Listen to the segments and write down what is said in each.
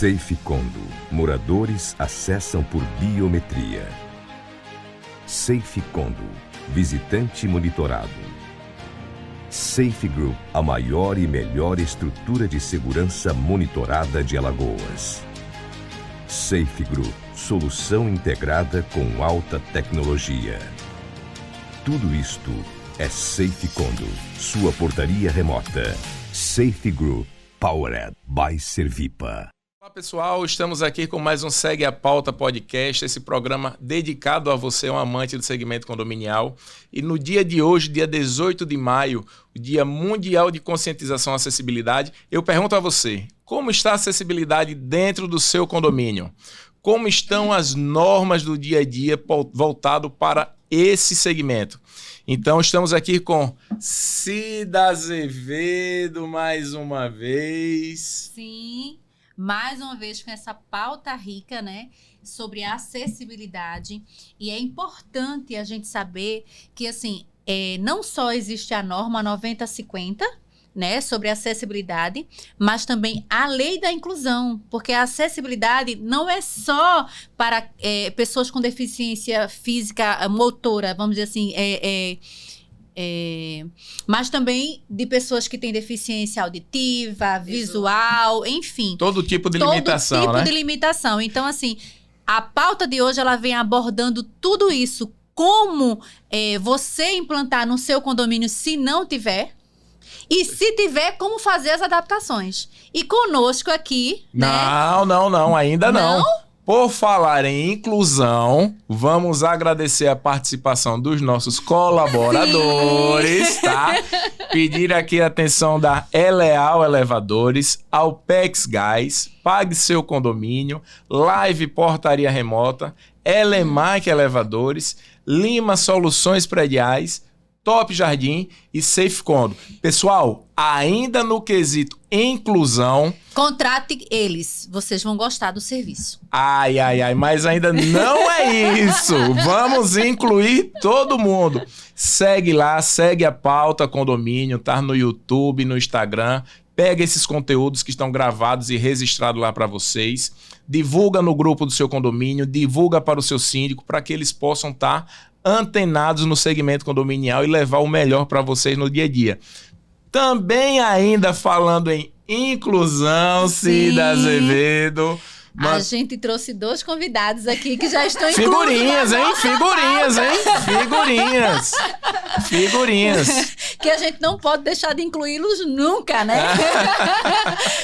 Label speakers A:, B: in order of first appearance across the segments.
A: SafeCondo. Moradores acessam por biometria. SafeCondo. Visitante monitorado. Safe Group, a maior e melhor estrutura de segurança monitorada de Alagoas. Safe Group, solução integrada com alta tecnologia. Tudo isto é SafeCondo, sua portaria remota. Safe Group, Powered by Servipa.
B: Olá pessoal, estamos aqui com mais um Segue a Pauta podcast, esse programa dedicado a você, um amante do segmento condominial. E no dia de hoje, dia 18 de maio, o Dia Mundial de Conscientização à Acessibilidade, eu pergunto a você, como está a acessibilidade dentro do seu condomínio? Como estão as normas do dia a dia voltado para esse segmento? Então, estamos aqui com Cida Azevedo mais uma vez.
C: Sim, mais uma vez com essa pauta rica, né, sobre a acessibilidade. E é importante a gente saber que, assim, não só existe a norma 9050, né, sobre acessibilidade, mas também a lei da inclusão, porque a acessibilidade não é só para pessoas com deficiência física, motora, vamos dizer assim, mas também de pessoas que têm deficiência auditiva, visual, enfim.
B: Todo tipo de limitação, né?
C: Todo tipo de limitação. Então, assim, a pauta de hoje, ela vem abordando tudo isso, como você implantar no seu condomínio se não tiver, e se tiver, como fazer as adaptações. E conosco aqui,
B: Não, ainda não. Por falar em inclusão, vamos agradecer a participação dos nossos colaboradores, tá? Pedir aqui a atenção da Eleal Elevadores, Alpex Gás, Pague Seu Condomínio, Live Portaria Remota, Elemac Elevadores, Lima Soluções Prediais, Top Jardim e SafeCondo. Pessoal, ainda no quesito inclusão...
C: Contrate eles, vocês vão gostar do serviço.
B: Ai, mas ainda não é isso. Vamos incluir todo mundo. Segue lá, segue a Pauta Condomínio, tá no YouTube, no Instagram. Pega esses conteúdos que estão gravados e registrados lá para vocês. Divulga no grupo do seu condomínio, divulga para o seu síndico, para que eles possam estar antenados no segmento condominial e levar o melhor para vocês no dia a dia. Também ainda falando em inclusão, Cida Azevedo.
C: A gente trouxe 2 convidados aqui que já estão inclusos. Figurinhas. Que a gente não pode deixar de incluí-los nunca, né?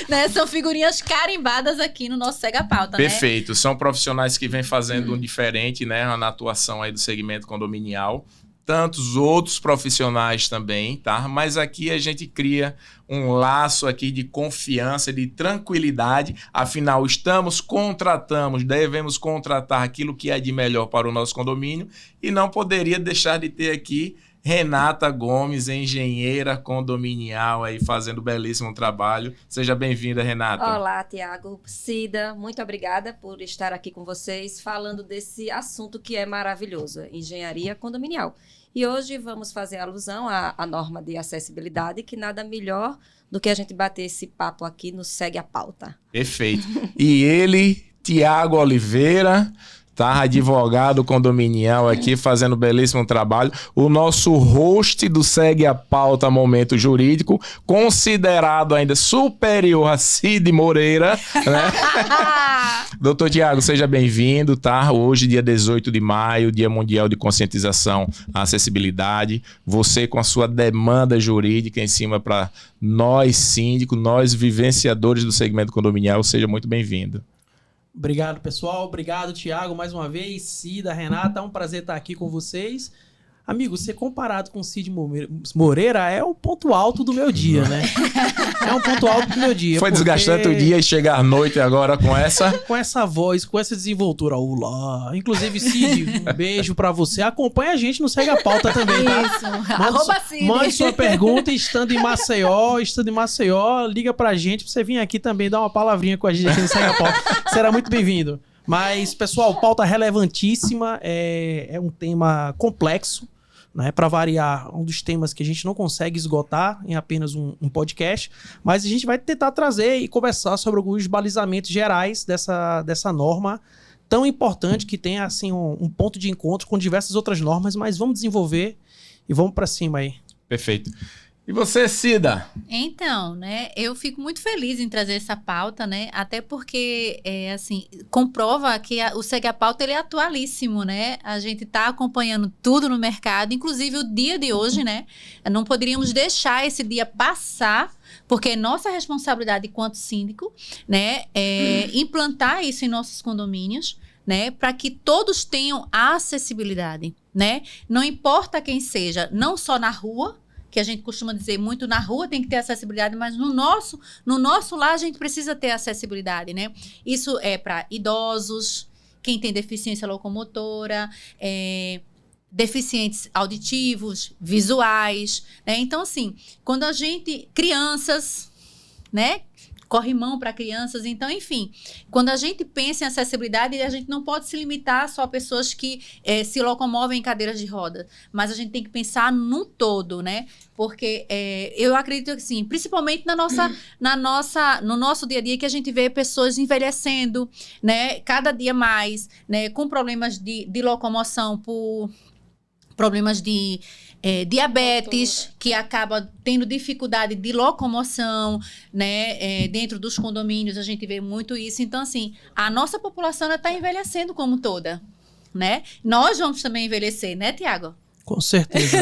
C: Né? São figurinhas carimbadas aqui no nosso Segue a Pauta,
B: Perfeito. Né? São profissionais que vêm fazendo um diferente, né? Na atuação aí do segmento condominial. Tantos outros profissionais também, tá? Mas aqui a gente cria um laço aqui de confiança, de tranquilidade. Afinal, devemos contratar aquilo que é de melhor para o nosso condomínio e não poderia deixar de ter aqui Renata Gomes, engenheira condominial, aí fazendo belíssimo trabalho. Seja bem-vinda, Renata.
D: Olá, Tiago, Cida, muito obrigada por estar aqui com vocês falando desse assunto que é maravilhoso, engenharia condominial. E hoje vamos fazer alusão à norma de acessibilidade, que nada melhor do que a gente bater esse papo aqui no Segue a Pauta.
B: Perfeito. E ele, Tiago Oliveira, tá? Advogado condominial aqui, fazendo belíssimo trabalho. O nosso host do Segue a Pauta Momento Jurídico, considerado ainda superior a Cid Moreira, né? Doutor Tiago, seja bem-vindo, tá? Hoje, dia 18 de maio, Dia Mundial de Conscientização à Acessibilidade. Você com a sua demanda jurídica em cima para nós síndicos, nós vivenciadores do segmento condominial, seja muito bem-vindo.
E: Obrigado, pessoal. Obrigado, Tiago, mais uma vez. Cida, Renata, é um prazer estar aqui com vocês. Amigo, ser comparado com o Cid Moreira é o ponto alto do meu dia, né? É um ponto alto do meu dia.
B: Foi desgastante o dia e chegar à noite agora com essa...
E: Com essa voz, com essa desenvoltura. Olá! Inclusive, Cid, um beijo pra você. Acompanha a gente no Segue a Pauta também, tá?
C: Isso.
E: Mande sua pergunta, estando em Maceió, liga pra gente pra você vir aqui também dar uma palavrinha com a gente aqui no Segue a Pauta. Será muito bem-vindo. Mas, pessoal, pauta relevantíssima, é um tema complexo, né? Para variar, um dos temas que a gente não consegue esgotar em apenas um podcast, mas a gente vai tentar trazer e conversar sobre alguns balizamentos gerais dessa norma tão importante, que tem assim um ponto de encontro com diversas outras normas, mas vamos desenvolver e vamos para cima aí.
B: Perfeito. E você, Cida?
C: Então, né, eu fico muito feliz em trazer essa pauta, né, até porque, assim, comprova que o Segue a Pauta, ele é atualíssimo, né, a gente está acompanhando tudo no mercado, inclusive o dia de hoje, né, não poderíamos deixar esse dia passar, porque é nossa responsabilidade enquanto síndico, né, implantar isso em nossos condomínios, né, para que todos tenham acessibilidade, né, não importa quem seja, não só na rua, que a gente costuma dizer muito, na rua tem que ter acessibilidade, mas no nosso lar a gente precisa ter acessibilidade, né? Isso é para idosos, quem tem deficiência locomotora, deficientes auditivos, visuais, né? Então, assim, quando a gente... Crianças, né? Corrimão para crianças. Então, enfim, quando a gente pensa em acessibilidade, a gente não pode se limitar só a pessoas que se locomovem em cadeiras de roda, mas a gente tem que pensar num todo, né? Porque eu acredito que sim, principalmente no nosso dia a dia, que a gente vê pessoas envelhecendo, né? Cada dia mais, né? Com problemas de locomoção, por problemas de diabetes, que acaba tendo dificuldade de locomoção, né? Dentro dos condomínios a gente vê muito isso. Então, assim, a nossa população está envelhecendo como toda, né? Nós vamos também envelhecer, né, Tiago?
E: Com certeza.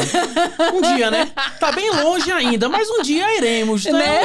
E: Um dia, né? Tá bem longe ainda, mas um dia iremos, né?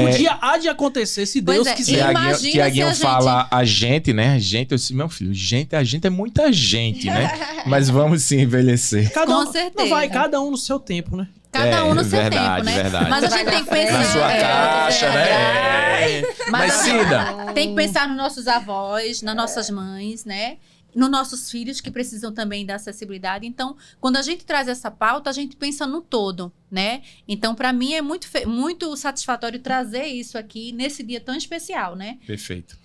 E: Um dia há de acontecer, se Deus quiser.
B: Tiaguinho fala a gente, né? Eu disse, meu filho, a gente é muita gente, né? Mas vamos sim envelhecer.
C: Com certeza.
E: Não vai, cada um no seu tempo, né?
C: Cada um no seu tempo, né?
B: Verdade.
C: Mas a gente tem que pensar...
B: Na sua caixa, né? Mas Cida...
C: Tem que pensar nos nossos avós, nas nossas mães, né? Nos nossos filhos, que precisam também da acessibilidade. Então, quando a gente traz essa pauta, a gente pensa no todo, né? Então, para mim, é muito satisfatório trazer isso aqui nesse dia tão especial, né?
B: Perfeito.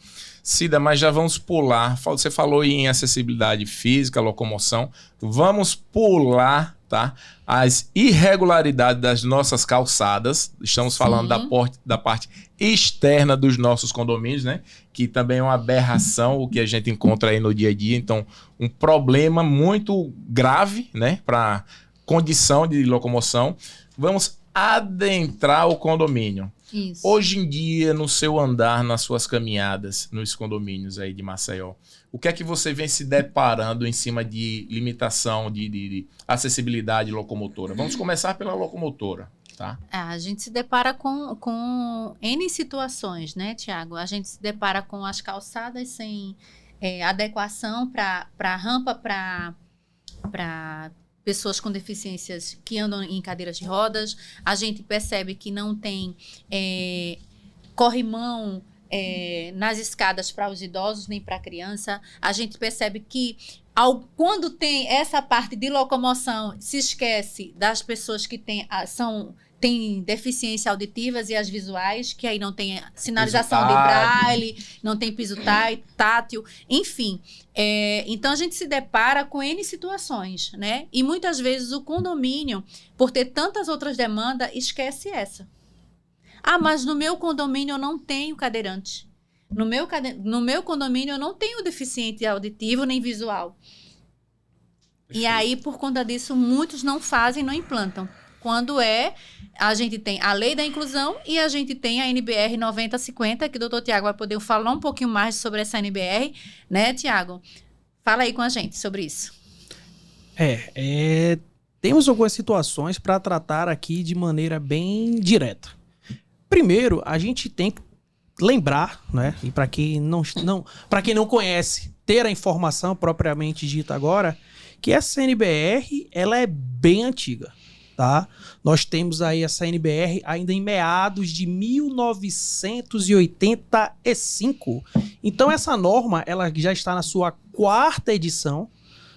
B: Cida, mas já vamos pular. Você falou em acessibilidade física, locomoção. Vamos pular, tá? As irregularidades das nossas calçadas. Estamos falando da parte externa dos nossos condomínios, né? Que também é uma aberração, o que a gente encontra aí no dia a dia. Então, um problema muito grave, né? Para condição de locomoção. Vamos adentrar o condomínio.
C: Isso.
B: Hoje em dia, no seu andar, nas suas caminhadas, nos condomínios aí de Maceió, o que é que você vem se deparando em cima de limitação de acessibilidade locomotora? Vamos começar pela locomotora, tá?
C: A gente se depara com N situações, né, Tiago? A gente se depara com as calçadas sem adequação para rampa para pessoas com deficiências que andam em cadeiras de rodas. A gente percebe que não tem corrimão nas escadas para os idosos, nem para a criança. A gente percebe que quando tem essa parte de locomoção, se esquece das pessoas que têm deficiências auditivas e as visuais, que aí não tem sinalização de braille, não tem piso tátil, enfim. Então, a gente se depara com N situações, né? E muitas vezes o condomínio, por ter tantas outras demandas, esquece essa. Mas no meu condomínio eu não tenho cadeirante. No meu condomínio eu não tenho deficiente auditivo nem visual. E aí, por conta disso, muitos não fazem, não implantam. Quando a gente tem a Lei da Inclusão e a gente tem a NBR 9050, que o doutor Tiago vai poder falar um pouquinho mais sobre essa NBR, né, Tiago? Fala aí com a gente sobre isso.
E: Temos algumas situações para tratar aqui de maneira bem direta. Primeiro, a gente tem que lembrar, né, e para quem não conhece, ter a informação propriamente dita agora, que essa NBR, ela é bem antiga. Tá? Nós temos aí essa NBR ainda em meados de 1985. Então essa norma ela já está na sua 4ª edição.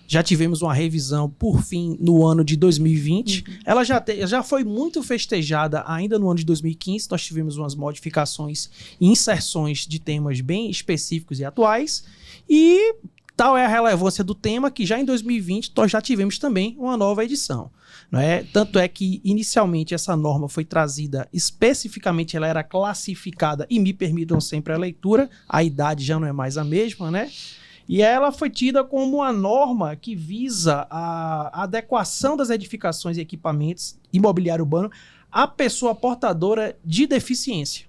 E: Já tivemos uma revisão, por fim, no ano de 2020. Ela já foi muito festejada ainda no ano de 2015. Nós tivemos umas modificações e inserções de temas bem específicos e atuais. E Tal é a relevância do tema que já em 2020 nós já tivemos também uma nova edição. Não é? Tanto é que inicialmente essa norma foi trazida especificamente, ela era classificada, e me permitam sempre a leitura, a idade já não é mais a mesma, né? E ela foi tida como uma norma que visa a adequação das edificações e equipamentos imobiliário urbano à pessoa portadora de deficiência.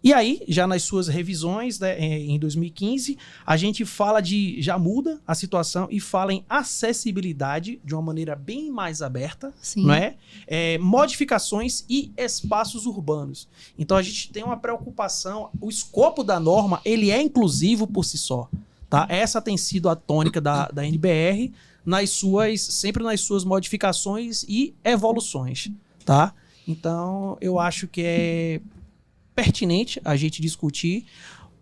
E: E aí, já nas suas revisões, né, em 2015, a gente já muda a situação e fala em acessibilidade de uma maneira bem mais aberta,
C: Sim.
E: não é? Modificações e espaços urbanos. Então a gente tem uma preocupação, o escopo da norma, ele é inclusivo por si só, tá? Essa tem sido a tônica da NBR sempre nas suas modificações e evoluções, tá? Então eu acho que é pertinente a gente discutir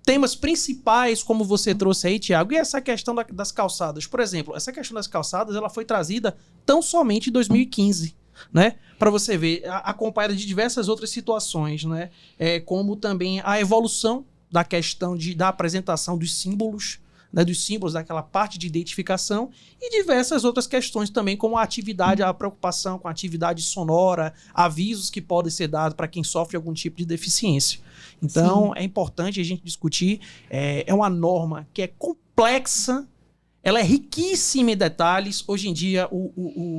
E: temas principais, como você trouxe aí, Tiago, e essa questão das calçadas. Por exemplo, essa questão das calçadas, ela foi trazida tão somente em 2015, né? Para você ver, acompanhada de diversas outras situações, né? Como também a evolução da questão da apresentação dos símbolos, né, dos símbolos daquela parte de identificação e diversas outras questões também, como a atividade, a preocupação com a atividade sonora, avisos que podem ser dados para quem sofre algum tipo de deficiência. Então, é importante a gente discutir. É uma norma que é complexa, ela é riquíssima em detalhes. Hoje em dia,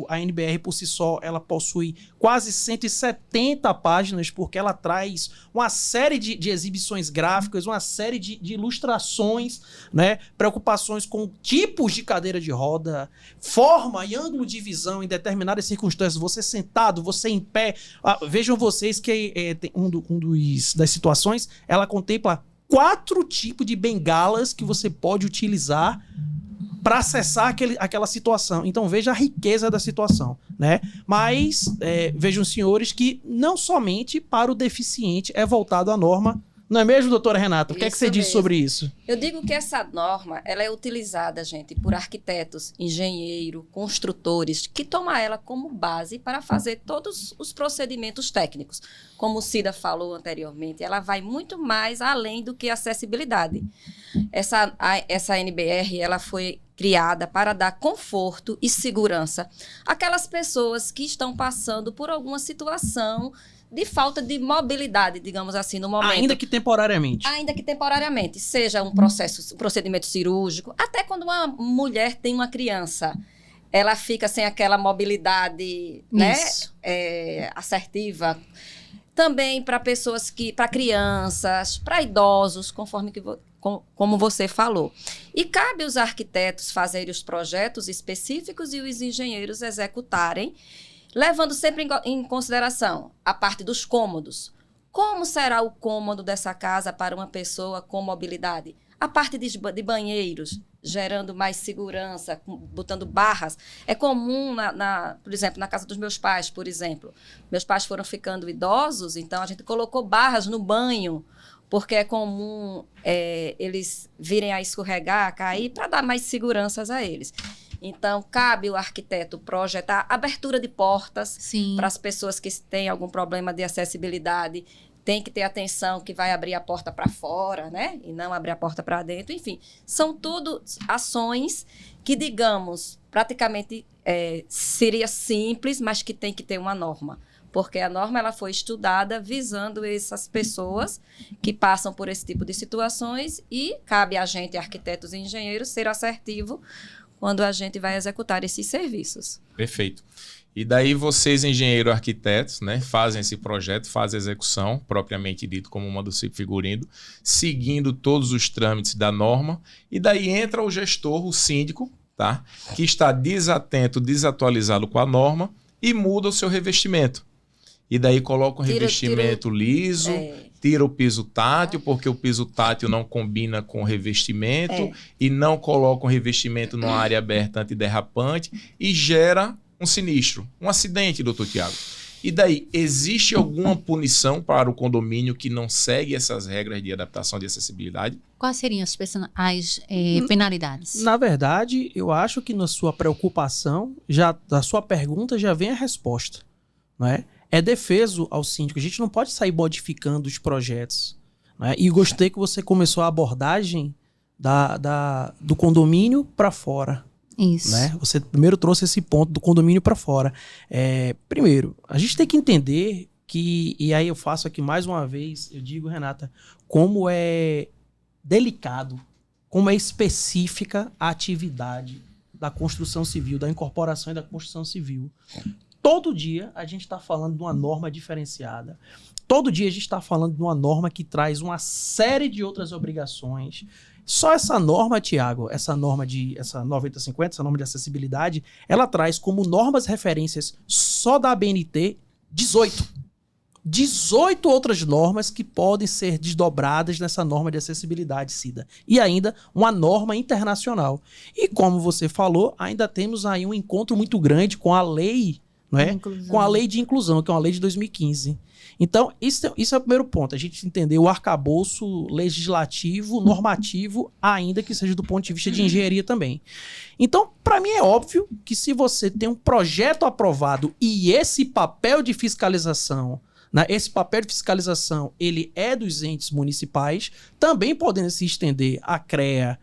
E: a NBR por si só, ela possui quase 170 páginas, porque ela traz uma série de exibições gráficas, uma série de ilustrações, né? Preocupações com tipos de cadeira de roda, forma e ângulo de visão em determinadas circunstâncias, você sentado, você em pé. Vejam vocês que das situações, ela contempla 4 tipos de bengalas que você pode utilizar para acessar aquela situação. Então veja a riqueza da situação, né? Mas vejam, senhores, que não somente para o deficiente é voltado a norma. Não é mesmo, doutora Renata? O que é que você diz sobre isso?
D: Eu digo que essa norma, ela é utilizada, gente, por arquitetos, engenheiros, construtores, que tomam ela como base para fazer todos os procedimentos técnicos. Como o Cida falou anteriormente, ela vai muito mais além do que acessibilidade. Essa NBR, ela foi criada para dar conforto e segurança àquelas pessoas que estão passando por alguma situação de falta de mobilidade, digamos assim, no momento.
E: Ainda que temporariamente.
D: Ainda que temporariamente. Seja um procedimento cirúrgico, até quando uma mulher tem uma criança, ela fica sem aquela mobilidade, né, assertiva. Também para pessoas para crianças, para idosos, como você falou. E cabe aos arquitetos fazerem os projetos específicos e os engenheiros executarem, levando sempre em consideração a parte dos cômodos. Como será o cômodo dessa casa para uma pessoa com mobilidade? A parte de banheiros, gerando mais segurança, botando barras. É comum, por exemplo, na casa dos meus pais, por exemplo. Meus pais foram ficando idosos, então a gente colocou barras no banho, porque é comum eles virem a escorregar, a cair, para dar mais seguranças a eles. Então, cabe o arquiteto projetar abertura de portas para as pessoas que têm algum problema de acessibilidade. Tem que ter atenção que vai abrir a porta para fora, né? E não abrir a porta para dentro. Enfim, são tudo ações que, digamos, praticamente seria simples, mas que tem que ter uma norma. Porque a norma ela foi estudada visando essas pessoas que passam por esse tipo de situações e cabe a gente, arquitetos e engenheiros, ser assertivo quando a gente vai executar esses serviços.
B: Perfeito. E daí vocês, engenheiros arquitetos, né, fazem esse projeto, fazem a execução, propriamente dito como uma do CIP Figurindo, seguindo todos os trâmites da norma, e daí entra o gestor, o síndico, tá, que está desatento, desatualizado com a norma, e muda o seu revestimento. E daí coloca um revestimento liso, tira o piso tátil, porque o piso tátil não combina com o revestimento, e não coloca um revestimento numa área aberta antiderrapante, e gera um sinistro, um acidente, doutor Tiago. E daí, existe alguma punição para o condomínio que não segue essas regras de adaptação de acessibilidade?
C: Quais seriam as penalidades?
E: Na verdade, eu acho que na sua preocupação, da sua pergunta, já vem a resposta, não é? É defeso ao síndico. A gente não pode sair modificando os projetos, né? E gostei que você começou a abordagem do condomínio para fora.
C: Isso.
E: Né? Você primeiro trouxe esse ponto do condomínio para fora. Primeiro, a gente tem que entender que, e aí eu faço aqui mais uma vez, eu digo, Renata, como é delicado, como é específica a atividade da construção civil, da incorporação e da construção civil. Todo dia a gente está falando de uma norma diferenciada. Todo dia a gente está falando de uma norma que traz uma série de outras obrigações. Só essa norma, Tiago, essa 9050, essa norma de acessibilidade, ela traz como normas referências só da ABNT 18 outras normas que podem ser desdobradas nessa norma de acessibilidade, Cida. E ainda uma norma internacional. E como você falou, ainda temos aí um encontro muito grande com a lei, não é? Com a lei de inclusão, que é uma lei de 2015. Então, isso é o primeiro ponto. A gente entender o arcabouço legislativo, normativo, ainda que seja do ponto de vista de engenharia também. Então, para mim é óbvio que se você tem um projeto aprovado e esse papel de fiscalização, né, ele é dos entes municipais, também podendo se estender a CREA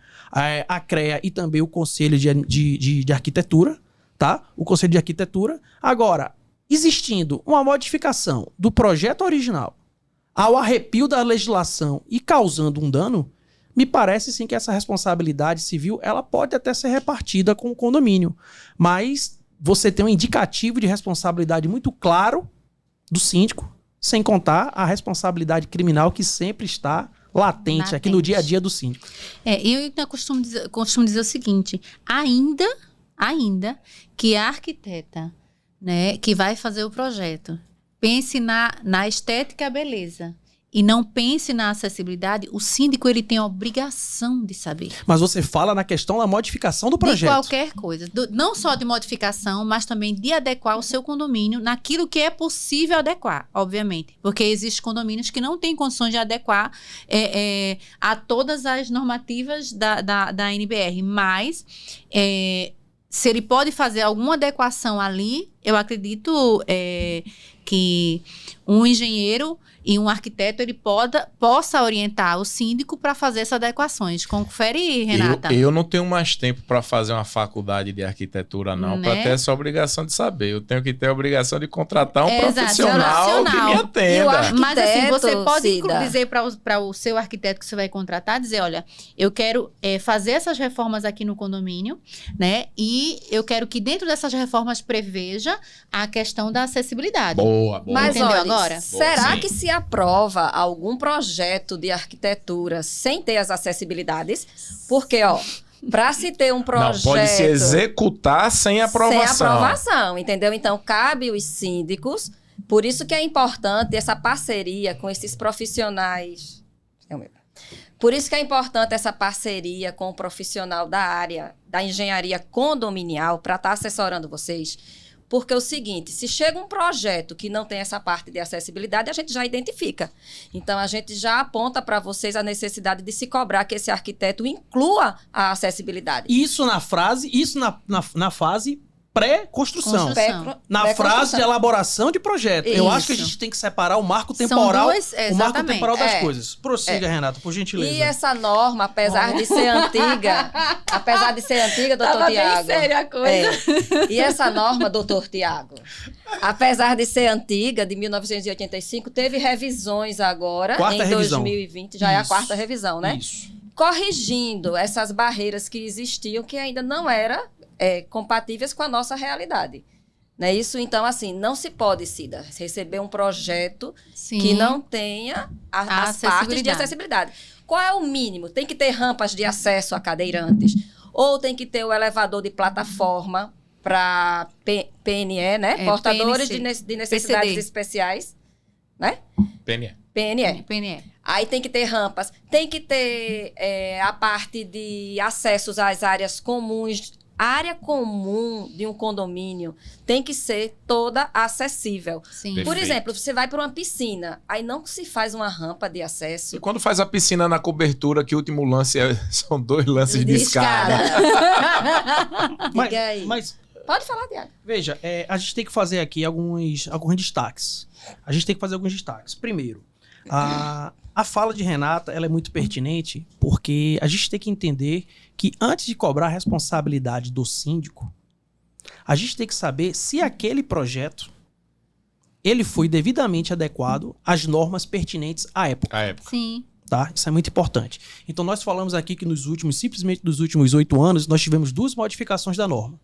E: e também o Conselho de Arquitetura, tá? O Conselho de Arquitetura. Agora, existindo uma modificação do projeto original ao arrepio da legislação e causando um dano, me parece sim que essa responsabilidade civil ela pode até ser repartida com o condomínio. Mas você tem um indicativo de responsabilidade muito claro do síndico, sem contar a responsabilidade criminal que sempre está latente aqui no dia a dia do síndico.
C: Eu costumo dizer o seguinte, ainda que a arquiteta, né, que vai fazer o projeto, pense na estética e a beleza e não pense na acessibilidade, o síndico ele tem a obrigação de saber.
E: Mas você fala na questão da modificação do projeto.
C: De qualquer coisa. Não só de modificação, mas também de adequar o seu condomínio naquilo que é possível adequar, obviamente. Porque existem condomínios que não têm condições de adequar a todas as normativas da NBR. Mas se ele pode fazer alguma adequação ali, eu acredito que um engenheiro e um arquiteto ele possa orientar o síndico para fazer essas adequações. Confere, Renata.
B: Eu não tenho mais tempo para fazer uma faculdade de arquitetura, não,
C: Né?
B: para ter essa obrigação de saber. Eu tenho que ter a obrigação de contratar um
C: Exato,
B: profissional que me atenda.
C: Mas assim, você pode
D: Cida,
C: dizer para o seu arquiteto que você vai contratar, dizer, olha, eu quero fazer essas reformas aqui no condomínio, né? E eu quero que dentro dessas reformas preveja a questão da acessibilidade.
B: Boa.
D: Mas
C: Entendeu
D: olha,
C: agora?
D: será
B: Sim.
D: que se aprova algum projeto de arquitetura sem ter as acessibilidades? Porque, para se ter um projeto...
B: Não, pode se executar sem aprovação.
D: Sem aprovação, entendeu? Então, cabe os síndicos. Por isso que é importante essa parceria com esses profissionais. Por isso que é importante essa parceria com o profissional da área da engenharia condominial para estar assessorando vocês. Porque é o seguinte, se chega um projeto que não tem essa parte de acessibilidade, a gente já identifica. Então, a gente já aponta para vocês a necessidade de se cobrar que esse arquiteto inclua a acessibilidade.
E: Isso na fase pré-construção.
C: Construção.
E: Na frase de elaboração de projeto. Eu acho que a
C: Isso.
E: gente tem que separar o marco
C: São
E: temporal,
C: duas,
E: o marco
C: exatamente.
E: temporal das coisas. Prossiga, Renata, por gentileza.
D: E essa norma, apesar de ser antiga, doutor Tiago.
C: Bem séria a coisa.
D: E essa norma, doutor Tiago, apesar de ser antiga, de 1985, teve revisões agora,
E: Quarta
D: em
E: revisão.
D: 2020, já é a
E: Isso.
D: quarta revisão, né?
E: Isso.
D: Corrigindo essas barreiras que existiam, que ainda não eram compatíveis com a nossa realidade. Não é isso? Então, assim, não se pode, Cida, receber um projeto
C: Sim.
D: que não tenha as partes de acessibilidade. Qual é o mínimo? Tem que ter rampas de acesso a cadeirantes, ou tem que ter o elevador de plataforma para PNE, né? Portadores
C: PNC.
D: de necessidades
C: PCD.
D: especiais, né?
B: PNE.
D: PNE. Aí tem que ter rampas, tem que ter a parte de acessos às áreas comuns. A área comum de um condomínio tem que ser toda acessível.
C: Sim.
B: Perfeito.
D: Por exemplo, você vai para uma piscina, aí não se faz uma rampa de acesso.
B: E quando faz a piscina na cobertura, que o último lance são 2 lances de escada.
D: Diga aí.
E: Mas
D: Pode falar, Tiago.
E: veja, a gente tem que fazer aqui alguns destaques. Primeiro, A fala de Renata, ela é muito pertinente, porque a gente tem que entender que antes de cobrar a responsabilidade do síndico, a gente tem que saber se aquele projeto ele foi devidamente adequado às normas pertinentes à época.
C: Sim.
E: Tá? Isso é muito importante. Então nós falamos aqui que simplesmente nos últimos 8 anos, nós tivemos 2 modificações da norma.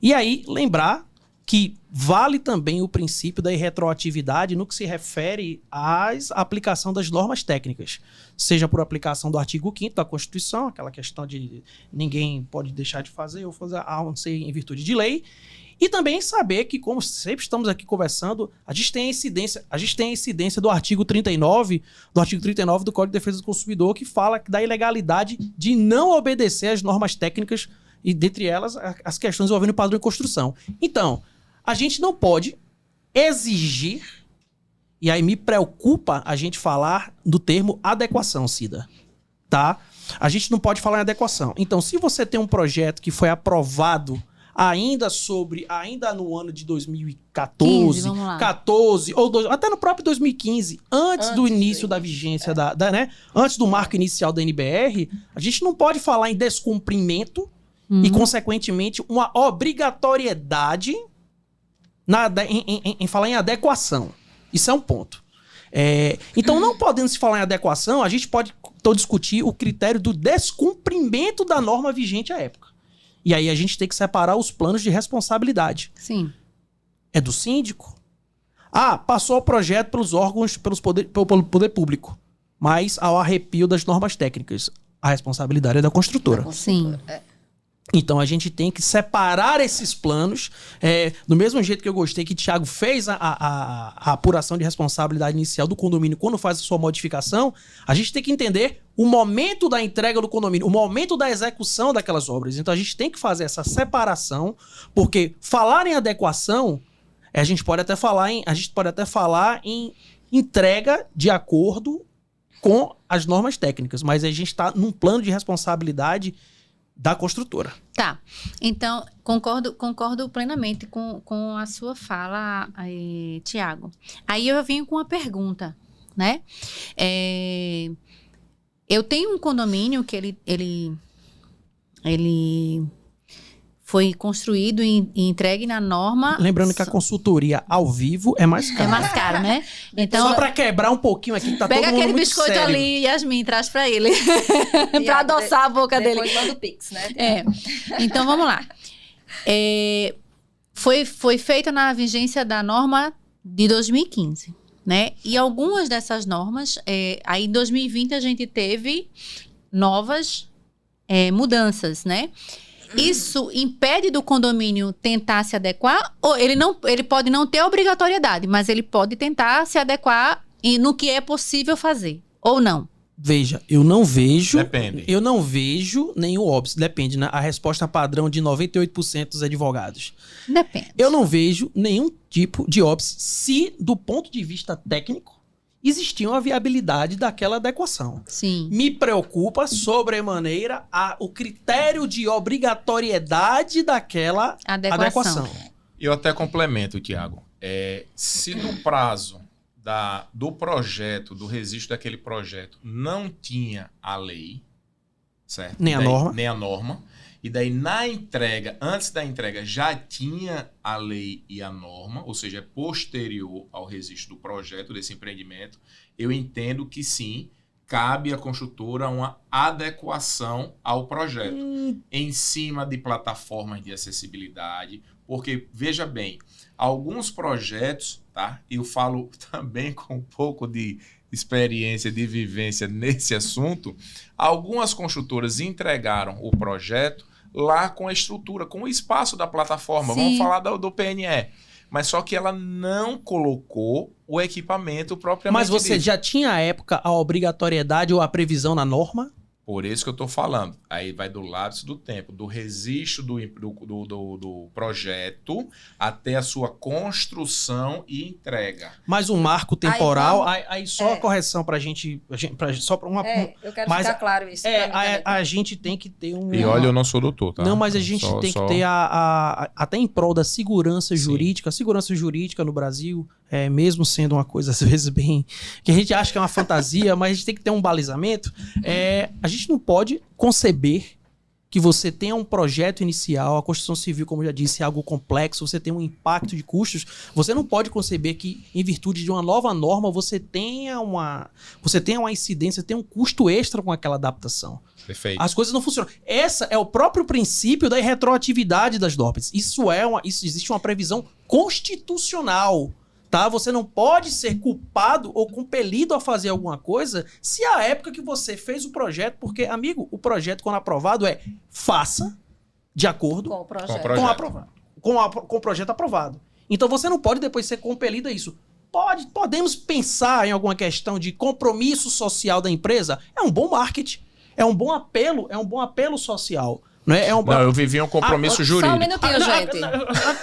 E: E aí, lembrar que vale também o princípio da irretroatividade no que se refere à aplicação das normas técnicas. Seja por aplicação do artigo 5º da Constituição, aquela questão de ninguém pode deixar de fazer ou fazer a não ser em virtude de lei. E também saber que, como sempre estamos aqui conversando, a gente tem a incidência do artigo 39 do Código de Defesa do Consumidor, que fala da ilegalidade de não obedecer às normas técnicas e, dentre elas, as questões envolvendo o padrão de construção. Então, a gente não pode exigir, e aí me preocupa a gente falar do termo adequação, Cida, tá? A gente não pode falar em adequação. Então, se você tem um projeto que foi aprovado ainda no ano de 2014, 14, ou até no próprio 2015, antes do início da vigência né? Antes do marco inicial da NBR, a gente não pode falar em descumprimento e, consequentemente, uma obrigatoriedade em falar em adequação. Isso é um ponto. Então, não podendo se falar em adequação, a gente pode então discutir o critério do descumprimento da norma vigente à época. E aí a gente tem que separar os planos de responsabilidade.
C: Sim.
E: É do síndico? Passou o projeto pelos órgãos, pelo poder público. Mas ao arrepio das normas técnicas. A responsabilidade é da construtora.
C: Sim.
E: Então a gente tem que separar esses planos. Do mesmo jeito que eu gostei que o Thiago fez a apuração de responsabilidade inicial do condomínio quando faz a sua modificação, a gente tem que entender o momento da entrega do condomínio, o momento da execução daquelas obras. Então a gente tem que fazer essa separação, porque falar em adequação, a gente pode até falar em entrega de acordo com as normas técnicas, mas a gente está num plano de responsabilidade da construtora.
C: Tá. Então, concordo plenamente com a sua fala, Tiago. Aí eu venho com uma pergunta, né? Eu tenho um condomínio que ele foi construído e entregue na norma.
E: Lembrando que a consultoria ao vivo é mais caro.
C: É mais caro, né? Então,
E: só para quebrar um pouquinho aqui, que tá todo
C: pega
E: mundo
C: aquele
E: muito
C: biscoito
E: sério.
C: ali, Yasmin, traz para ele. para adoçar a boca dele.
D: Depois manda o Pix, né?
C: Então, vamos lá. Foi feita na vigência da norma de 2015, né? E algumas dessas normas, aí em 2020 a gente teve novas mudanças, né? Isso impede do condomínio tentar se adequar? Ou ele pode não ter obrigatoriedade, mas ele pode tentar se adequar no que é possível fazer, ou não?
E: Veja, eu não vejo...
B: Depende.
E: Eu não vejo nenhum óbice. Depende, né? A resposta padrão de 98% dos advogados.
C: Depende.
E: Eu não vejo nenhum tipo de óbice se, do ponto de vista técnico, existia uma viabilidade daquela adequação.
C: Sim.
E: Me preocupa sobremaneira o critério de obrigatoriedade daquela adequação.
B: Eu até complemento, Tiago. Se no prazo do projeto, do registro daquele projeto, não tinha a lei, certo?
E: Nem a
B: norma. E daí, na entrega, antes da entrega, já tinha a lei e a norma, ou seja, é posterior ao registro do projeto, desse empreendimento, eu entendo que sim, cabe à construtora uma adequação ao projeto, em cima de plataformas de acessibilidade, porque, veja bem, alguns projetos, tá? Eu falo também com um pouco de experiência, de vivência nesse assunto, algumas construtoras entregaram o projeto lá com a estrutura, com o espaço da plataforma.
C: Sim.
B: Vamos falar do PNE. Mas só que ela não colocou o equipamento propriamente
E: Mas você
B: dito.
E: já tinha à época a obrigatoriedade ou a previsão na norma?
B: Por isso que eu estou falando. Aí vai do lapso do tempo, do registro do projeto até a sua construção e entrega.
E: Mas um marco temporal,
D: Aí
E: aí só a correção pra gente só para uma...
D: Eu quero
E: mas
D: ficar claro isso. pra mim também.
E: a gente tem que ter um...
B: E olha, eu não sou doutor, tá?
E: Não, mas a gente tem que ter até em prol da segurança jurídica. A segurança jurídica no Brasil mesmo sendo uma coisa às vezes bem... que a gente acha que é uma fantasia, mas a gente tem que ter um balizamento. A gente não pode conceber que você tenha um projeto inicial, a construção civil, como eu já disse, é algo complexo, você tem um impacto de custos, você não pode conceber que, em virtude de uma nova norma, você tenha uma incidência, tem um custo extra com aquela adaptação.
B: Perfeito.
E: As coisas não funcionam. Esse é o próprio princípio da retroatividade das normas. Isso existe uma previsão constitucional. Tá? Você não pode ser culpado ou compelido a fazer alguma coisa se a época que você fez o projeto, porque, amigo, o projeto, quando aprovado, faça de acordo
D: Com o projeto.
E: com o projeto aprovado. Então você não pode depois ser compelido a isso. Podemos pensar em alguma questão de compromisso social da empresa? É um bom marketing, é um bom apelo social. Não,
B: eu vivi um compromisso jurídico.
D: Só um minutinho, gente.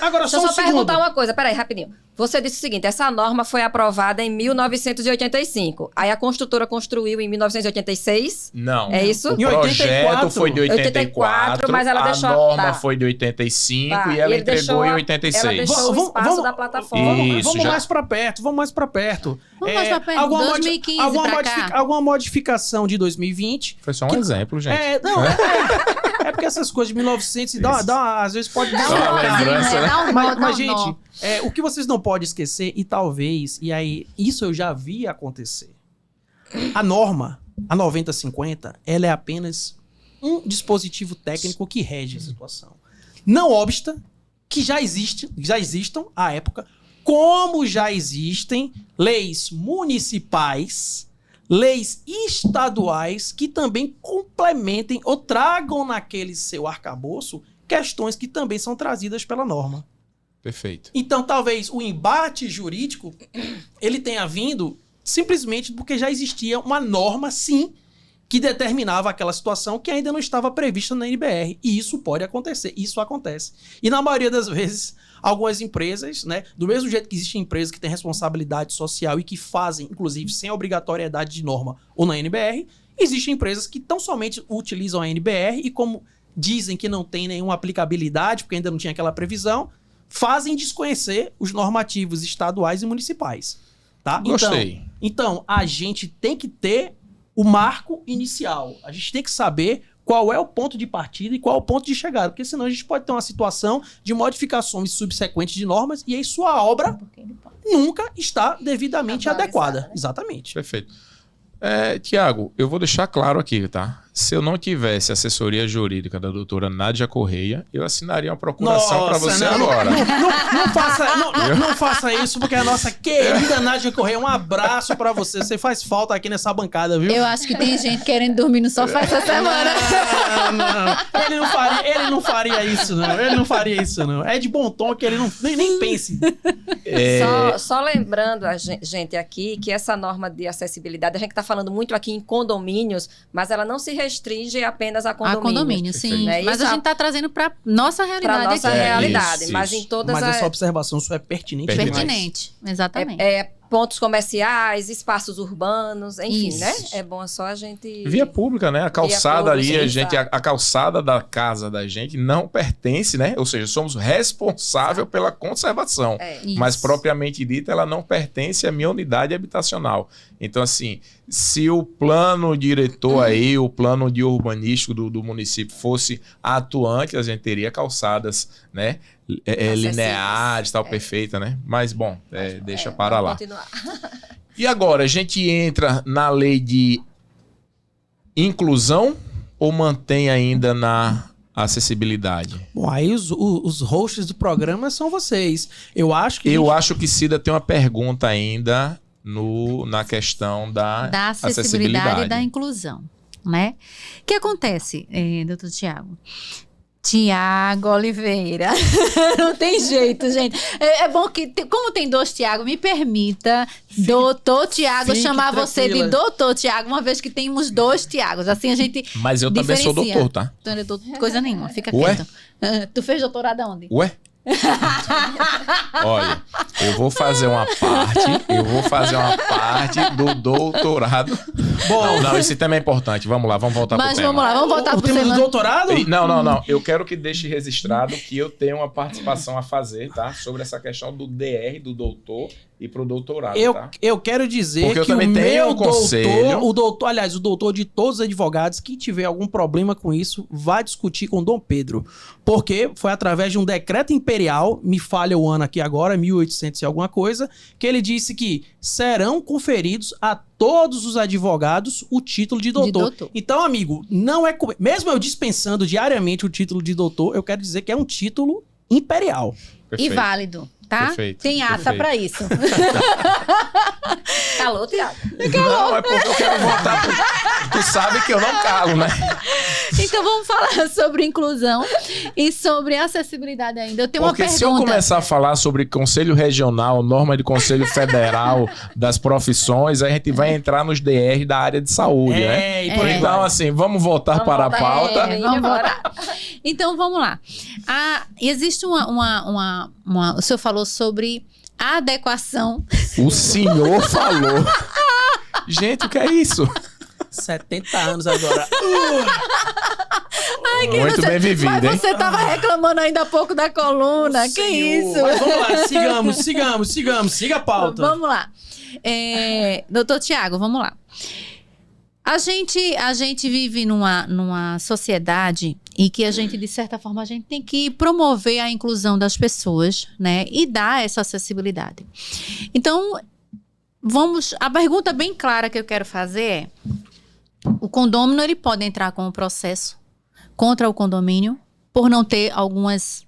E: Agora,
D: Deixa eu
E: só
D: só
E: um segundo.
D: perguntar uma coisa, peraí, rapidinho. Você disse o seguinte, essa norma foi aprovada em 1985. Aí a construtora construiu em 1986?
B: Não.
D: É isso?
B: O
E: Em
B: projeto
E: 84.
B: foi de 84,
D: mas ela deixou...
B: a norma
D: tá.
B: foi de 85
D: Tá,
B: e ela
D: ele
B: entregou em
D: Ela
B: 86.
D: deixou o espaço da plataforma.
B: Isso,
E: Vamos
B: já.
E: mais pra perto.
C: Vamos mais pra perto. 2015 pra cá.
E: Alguma modificação de 2020.
B: Foi só um exemplo, gente.
E: É porque essas coisas de 1900 às vezes pode dar
B: Só uma
E: uma
B: lembrança, né?
E: Mas, gente, o que vocês não podem esquecer, e talvez, e aí, isso eu já vi acontecer. A norma, a 9050, ela é apenas um dispositivo técnico que rege a situação. Não obsta que já existam, à época, como já existem leis municipais, leis estaduais que também complementem ou tragam naquele seu arcabouço questões que também são trazidas pela norma.
B: Perfeito.
E: Então, talvez o embate jurídico ele tenha vindo simplesmente porque já existia uma norma, sim, que determinava aquela situação que ainda não estava prevista na NBR. E isso pode acontecer, isso acontece. E na maioria das vezes, algumas empresas, né, do mesmo jeito que existem empresas que têm responsabilidade social e que fazem, inclusive, sem obrigatoriedade de norma ou na NBR, existem empresas que tão somente utilizam a NBR e, como dizem que não tem nenhuma aplicabilidade, porque ainda não tinha aquela previsão, fazem desconhecer os normativos estaduais e municipais. Tá?
B: Gostei.
E: Então, a gente tem que ter o marco inicial. A gente tem que saber qual é o ponto de partida e qual é o ponto de chegada, porque senão a gente pode ter uma situação de modificações subsequentes de normas e aí sua obra nunca está devidamente adequada.
D: Né?
E: Exatamente.
B: Perfeito. Tiago, eu vou deixar claro aqui, tá? Se eu não tivesse assessoria jurídica da doutora Nádia Correia, eu assinaria uma procuração para você agora.
E: Não faça isso, porque a nossa querida Nádia Correia, um abraço para você. Você faz falta aqui nessa bancada, viu?
C: Eu acho que tem gente querendo dormir no sofá essa semana.
E: Não. Ele não faria isso, não. Ele não faria isso, não. É de bom tom que ele não nem pense.
D: Só lembrando a gente aqui que essa norma de acessibilidade, a gente está falando muito aqui em condomínios, mas ela não se restringe apenas a condomínios.
C: A condomínio, sim.
D: Né?
C: Mas a gente está trazendo para nossa realidade.
D: Para nossa
C: aqui.
D: realidade.
B: Isso.
D: Mas em todas
E: Mas
D: as...
E: essa observação sua é pertinente.
C: Pertinente, exatamente.
D: Pontos comerciais, espaços urbanos, enfim,
C: Isso.
D: né? É bom só a gente...
B: Via pública, né? A calçada ali,
D: pública,
B: a calçada da casa da gente não pertence, né? Ou seja, somos responsáveis pela conservação. Mas
C: Isso.
B: propriamente dita, ela não pertence à minha unidade habitacional. Então, assim, se o plano diretor aí, o plano de urbanístico do município fosse atuante, a gente teria calçadas, né? Lineares, tal, perfeita, né? Mas, bom, deixa para lá.
D: Continuar.
B: E agora, a gente entra na lei de inclusão ou mantém ainda na acessibilidade?
E: Bom, aí os hosts do programa são vocês. Eu acho que
B: Cida tem uma pergunta ainda na questão da acessibilidade
C: e da inclusão, né? O que acontece, doutor Tiago? Tiago Oliveira. Não tem jeito, gente. É bom que, como tem dois Tiago, me permita, doutor Tiago, chamar você de doutor Tiago, uma vez que temos dois Tiagos. Assim a gente
B: Mas eu também sou doutor, tá?
C: Tu não é doutor, coisa nenhuma, fica
B: Ué?
C: quieto. Tu fez doutorado aonde?
B: Ué? Olha, eu vou fazer uma parte do doutorado. Bom, não, esse tema é importante. Vamos lá, vamos voltar pro tema.
C: Mas vamos lá, vamos voltar
E: o
C: pro
E: tema do
C: tema.
E: doutorado?
B: Não. Eu quero que deixe registrado que eu tenho uma participação a fazer, tá? Sobre essa questão do DR, do doutor, e pro doutorado, tá?
E: Eu quero dizer
B: Porque eu
E: que o
B: também tenho
E: meu
B: um conselho.
E: o doutor de todos os advogados que tiver algum problema com isso, vai discutir com Dom Pedro. Porque foi através de um decreto imperial, me falha o ano aqui agora, 1800 e alguma coisa, que ele disse que serão conferidos a todos os advogados o título de doutor.
C: doutor.
E: Então, amigo, não é... Mesmo eu dispensando diariamente o título de doutor, eu quero dizer que é um título imperial.
C: E válido, tá?
B: Perfeito,
C: Tem ata
B: perfeito.
C: pra isso.
D: Calou, Tiago.
B: Não, é porque eu quero voltar Tu sabe que eu não calo, né?
C: Então vamos falar sobre inclusão e sobre acessibilidade ainda. Eu tenho
B: Porque
C: uma
B: se eu
C: pergunta.
B: começar a falar sobre Conselho Regional, norma de Conselho Federal das profissões, a gente vai entrar nos DR da área de saúde, né?
E: E por aí
B: Então,
E: vai.
B: assim, vamos voltar para a pauta.
C: Vamos voltar. Então, vamos lá. Existe o senhor falou sobre a adequação.
B: O senhor falou. Gente, o que é isso?
E: 70 anos agora.
B: Muito bem vivido,
C: Mas
B: hein?
C: você estava reclamando ainda há pouco da coluna. Que isso?
E: Mas vamos lá, sigamos. Siga a pauta.
C: Vamos lá. Doutor Tiago, vamos lá. A gente vive numa sociedade e que a gente, de certa forma, a gente tem que promover a inclusão das pessoas, né? E dar essa acessibilidade. Então, a pergunta bem clara que eu quero fazer é: o condômino, ele pode entrar com um processo contra o condomínio por não ter algumas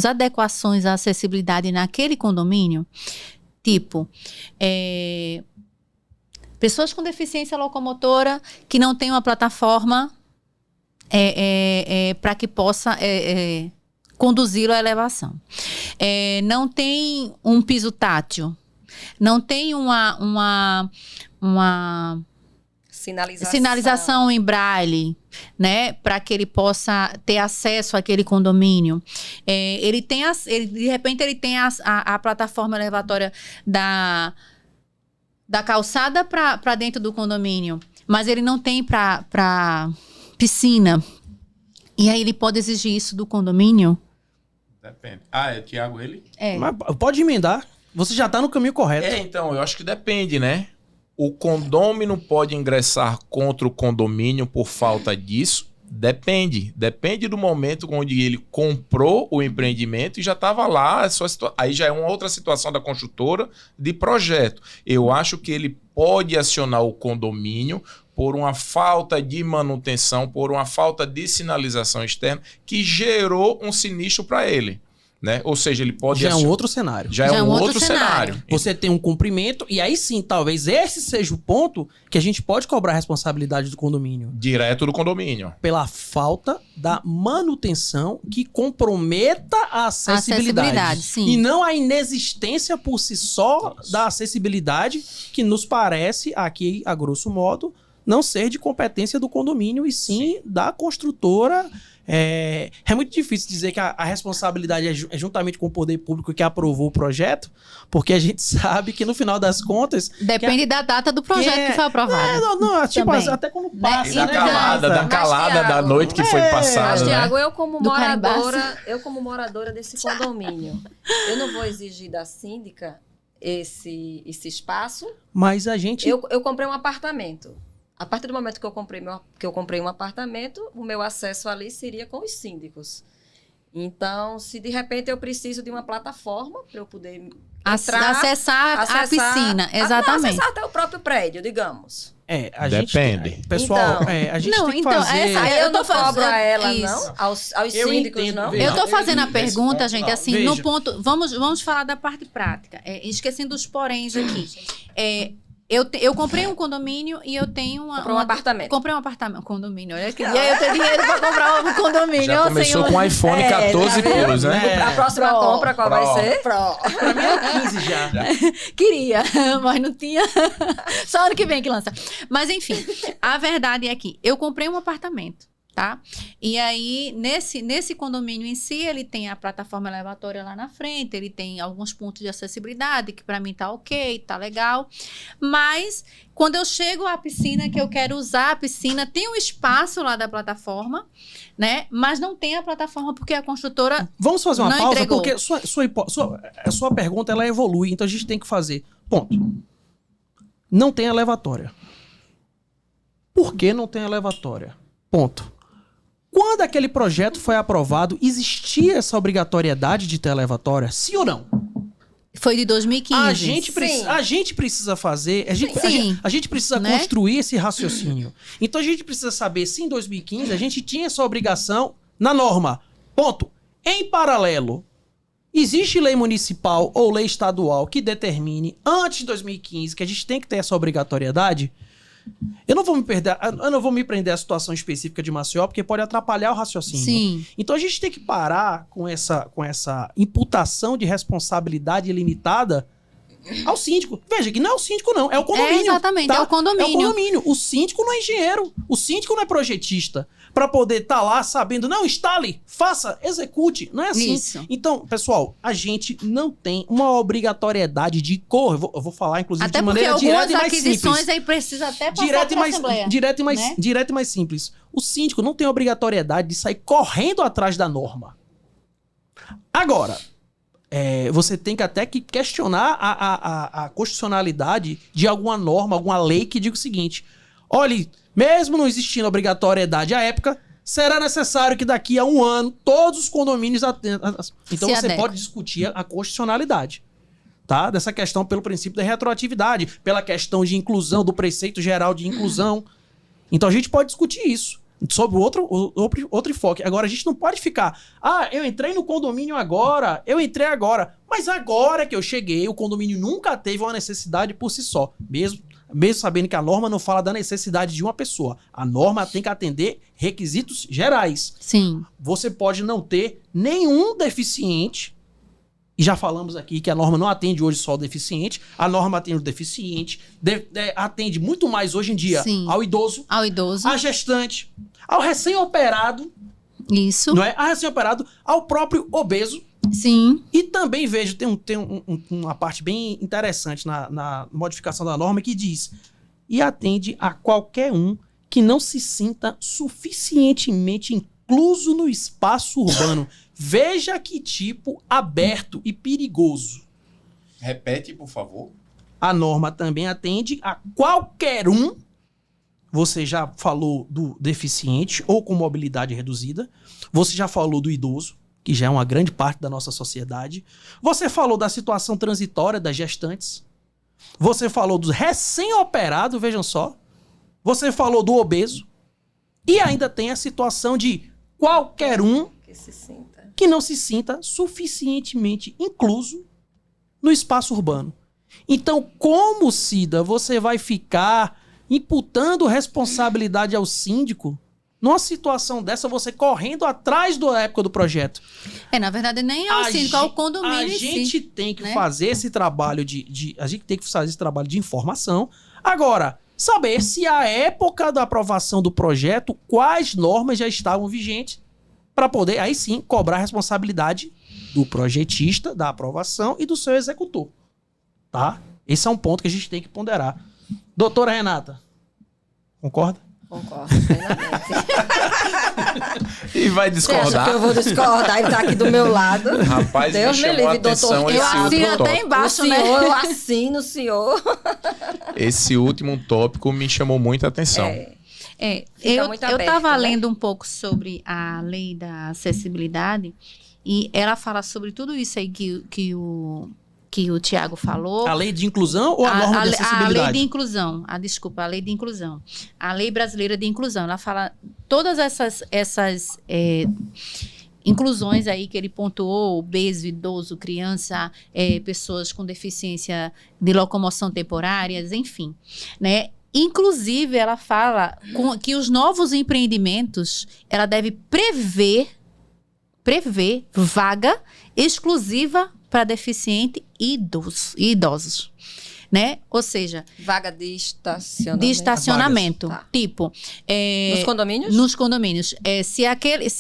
C: adequações à acessibilidade naquele condomínio? Tipo, pessoas com deficiência locomotora que não têm uma plataforma para que possa conduzi-lo à elevação. Não tem um piso tátil. Não tem uma sinalização em braille, né, para que ele possa ter acesso àquele condomínio. De repente ele tem a plataforma elevatória da calçada para dentro do condomínio, mas ele não tem para piscina. E aí ele pode exigir isso do condomínio?
B: Depende. É Tiago ele?
E: Mas pode emendar. Você já tá no caminho correto.
B: Então, eu acho que depende, né? O condômino pode ingressar contra o condomínio por falta disso? Depende. Depende do momento onde ele comprou o empreendimento e já estava lá. Aí já é uma outra situação da construtora de projeto. Eu acho que ele pode acionar o condomínio por uma falta de manutenção, por uma falta de sinalização externa que gerou um sinistro para ele. Né? Ou seja, ele pode...
E: Já é um outro cenário.
B: Já é um outro cenário.
E: Você tem um cumprimento e aí sim, talvez esse seja o ponto que a gente pode cobrar a responsabilidade do condomínio.
B: Direto do condomínio.
E: Pela falta da manutenção que comprometa a acessibilidade.
C: Sim.
E: E não a inexistência por si só da acessibilidade, que nos parece, aqui a grosso modo, não ser de competência do condomínio e sim da construtora. É muito difícil dizer que a responsabilidade é juntamente com o poder público que aprovou o projeto, porque a gente sabe que no final das contas...
C: Depende da data do projeto que foi aprovado.
E: Tipo,
C: Também.
E: até quando passa,
B: E da
E: né?
B: calada,
D: Mas,
B: da
D: Thiago,
B: noite que foi
D: Mas,
B: passada, né?
D: Tiago, eu como
C: Do
D: moradora desse condomínio, eu não vou exigir da síndica esse espaço.
E: Mas a gente...
D: Eu comprei um apartamento. A partir do momento que eu comprei um apartamento, o meu acesso ali seria com os síndicos. Então, se de repente eu preciso de uma plataforma para eu poder
C: acessar a piscina, exatamente.
D: Acessar até o próprio prédio, digamos.
E: a
B: Depende.
E: gente... Pessoal,
D: Então,
E: a gente
C: não,
E: tem que
C: então,
E: fazer...
D: Aí eu não
C: tô fazendo-
D: cobro a ela,
C: isso.
D: não? Aos
E: Eu
D: síndicos,
E: entendo,
D: não?
E: veja.
C: Eu tô
E: Não,
C: fazendo a
B: nesse
C: pergunta,
B: ponto,
C: gente,
B: não.
C: assim,
E: Veja.
C: no ponto... Vamos falar da parte prática. Esquecendo os poréns aqui. Eu comprei um condomínio e eu tenho
D: Comprou um apartamento.
C: Comprei um apartamento, condomínio. Olha que dia eu tenho dinheiro para comprar um condomínio.
B: Já começou
C: senhor.
B: com o iPhone 14
D: tá vendo?
B: Plus, né?
D: A próxima compra, qual vai ser?
E: Pra mim é 15 já.
C: Queria, mas não tinha. Só ano que vem que lança. Mas enfim, a verdade é que eu comprei um apartamento. tá? E aí, nesse condomínio em si, ele tem a plataforma elevatória lá na frente, ele tem alguns pontos de acessibilidade, que para mim tá ok, tá legal. Mas, quando eu chego à piscina, que eu quero usar a piscina, tem um espaço lá da plataforma, né? Mas não tem a plataforma porque a construtora
E: Vamos fazer uma
C: não
E: pausa,
C: entregou.
E: porque sua pergunta ela evolui, então a gente tem que fazer. Ponto. Não tem elevatória. Por que não tem elevatória? Ponto. Quando aquele projeto foi aprovado, existia essa obrigatoriedade de ter elevatória? Sim ou não?
C: Foi de 2015.
E: A gente precisa fazer, a gente precisa
C: Né?
E: construir esse raciocínio. Então a gente precisa saber se em 2015 a gente tinha essa obrigação na norma. Ponto. Em paralelo, existe lei municipal ou lei estadual que determine antes de 2015 que a gente tem que ter essa obrigatoriedade? Eu não vou me prender à situação específica de Maceió, porque pode atrapalhar o raciocínio.
C: Sim.
E: Então a gente tem que parar com essa imputação de responsabilidade ilimitada ao síndico. Veja que não é o síndico, não. É o condomínio.
C: Exatamente, é o condomínio.
E: É o condomínio. O síndico não é engenheiro. O síndico não é projetista. Para poder estar lá sabendo, não, instale, faça, execute. Não é assim.
C: Isso.
E: Então, pessoal, a gente não tem uma obrigatoriedade de cor. Eu vou falar, inclusive,
C: Até
E: de
C: porque
E: maneira direta
C: algumas
E: e mais
C: aquisições
E: simples.
C: aí precisa até passar
E: Direto
C: pela Assembleia. né?
E: Direto e mais simples. O síndico não tem obrigatoriedade de sair correndo atrás da norma. Agora, você tem que até que questionar a constitucionalidade de alguma norma, alguma lei que diga o seguinte: olhe, mesmo não existindo obrigatoriedade à época, será necessário que daqui a 1 ano todos os condomínios atendam. Então
C: Se
E: você
C: adequem.
E: pode discutir a constitucionalidade, tá? Dessa questão pelo princípio da retroatividade, pela questão de inclusão, do preceito geral de inclusão. Então a gente pode discutir isso, sobre outro enfoque. Agora a gente não pode ficar, eu entrei no condomínio agora, mas agora que eu cheguei, o condomínio nunca teve uma necessidade por si só, mesmo sabendo que a norma não fala da necessidade de uma pessoa. A norma tem que atender requisitos gerais.
C: Sim.
E: Você pode não ter nenhum deficiente, e já falamos aqui que a norma não atende hoje só o deficiente, a norma atende o deficiente, atende muito mais hoje em dia
C: Sim.
E: ao idoso,
C: Ao idoso.
E: à gestante, ao recém-operado,
C: Isso.
E: não é? Ao recém-operado, ao próprio obeso.
C: Sim.
E: E também vejo, tem uma parte bem interessante na modificação da norma que diz: e atende a qualquer um que não se sinta suficientemente incluso no espaço urbano. Veja que tipo aberto e perigoso.
B: Repete, por favor.
E: A norma também atende a qualquer um. Você já falou do deficiente ou com mobilidade reduzida. Você já falou do idoso, que já é uma grande parte da nossa sociedade. Você falou da situação transitória das gestantes. Você falou do recém-operado, vejam só. Você falou do obeso. E ainda tem a situação de qualquer um
D: Que se sinta.
E: que não se sinta suficientemente incluso no espaço urbano. Então, como, Cida, você vai ficar imputando responsabilidade ao síndico numa situação dessa, você correndo atrás da época do projeto?
C: Na verdade, nem é o síndico, é o condomínio
E: A
C: em
E: gente
C: si.
E: tem que
C: né?
E: fazer esse trabalho a gente tem que fazer esse trabalho de informação. Agora, saber se a época da aprovação do projeto, quais normas já estavam vigentes, para poder, aí sim, cobrar a responsabilidade do projetista, da aprovação e do seu executor. Tá? Esse é um ponto que a gente tem que ponderar. Doutora Renata, concorda?
D: Concordo plenamente.
B: E vai
D: Você acha que
B: discordar.
D: eu vou discordar? Ele tá aqui do meu lado.
B: Rapaz,
D: Deus
B: me
D: me
B: chamou a
D: livre,
B: atenção
D: doutor.
C: Eu
B: esse
C: assino
B: último
C: até
B: tópico.
C: embaixo,
D: o senhor,
C: né?
D: eu assino o senhor.
B: Esse último tópico me chamou muita atenção.
C: Eu
D: muito
C: estava
D: aberto, né?
C: lendo um pouco sobre a lei da acessibilidade e ela fala sobre tudo isso aí que o Tiago falou.
E: A lei de inclusão ou a norma de acessibilidade?
C: A lei de inclusão. Desculpa, a lei de inclusão. A lei brasileira de inclusão. Ela fala todas essas inclusões aí que ele pontuou: obeso, idoso, criança, pessoas com deficiência de locomoção temporárias, enfim, né? Inclusive, ela fala que os novos empreendimentos, ela deve prever vaga exclusiva para deficiente e idosos. né? Ou seja,
D: Vaga de estacionamento.
C: de estacionamento.
D: Tá.
C: Tipo,
D: Nos condomínios?
C: nos condomínios. Se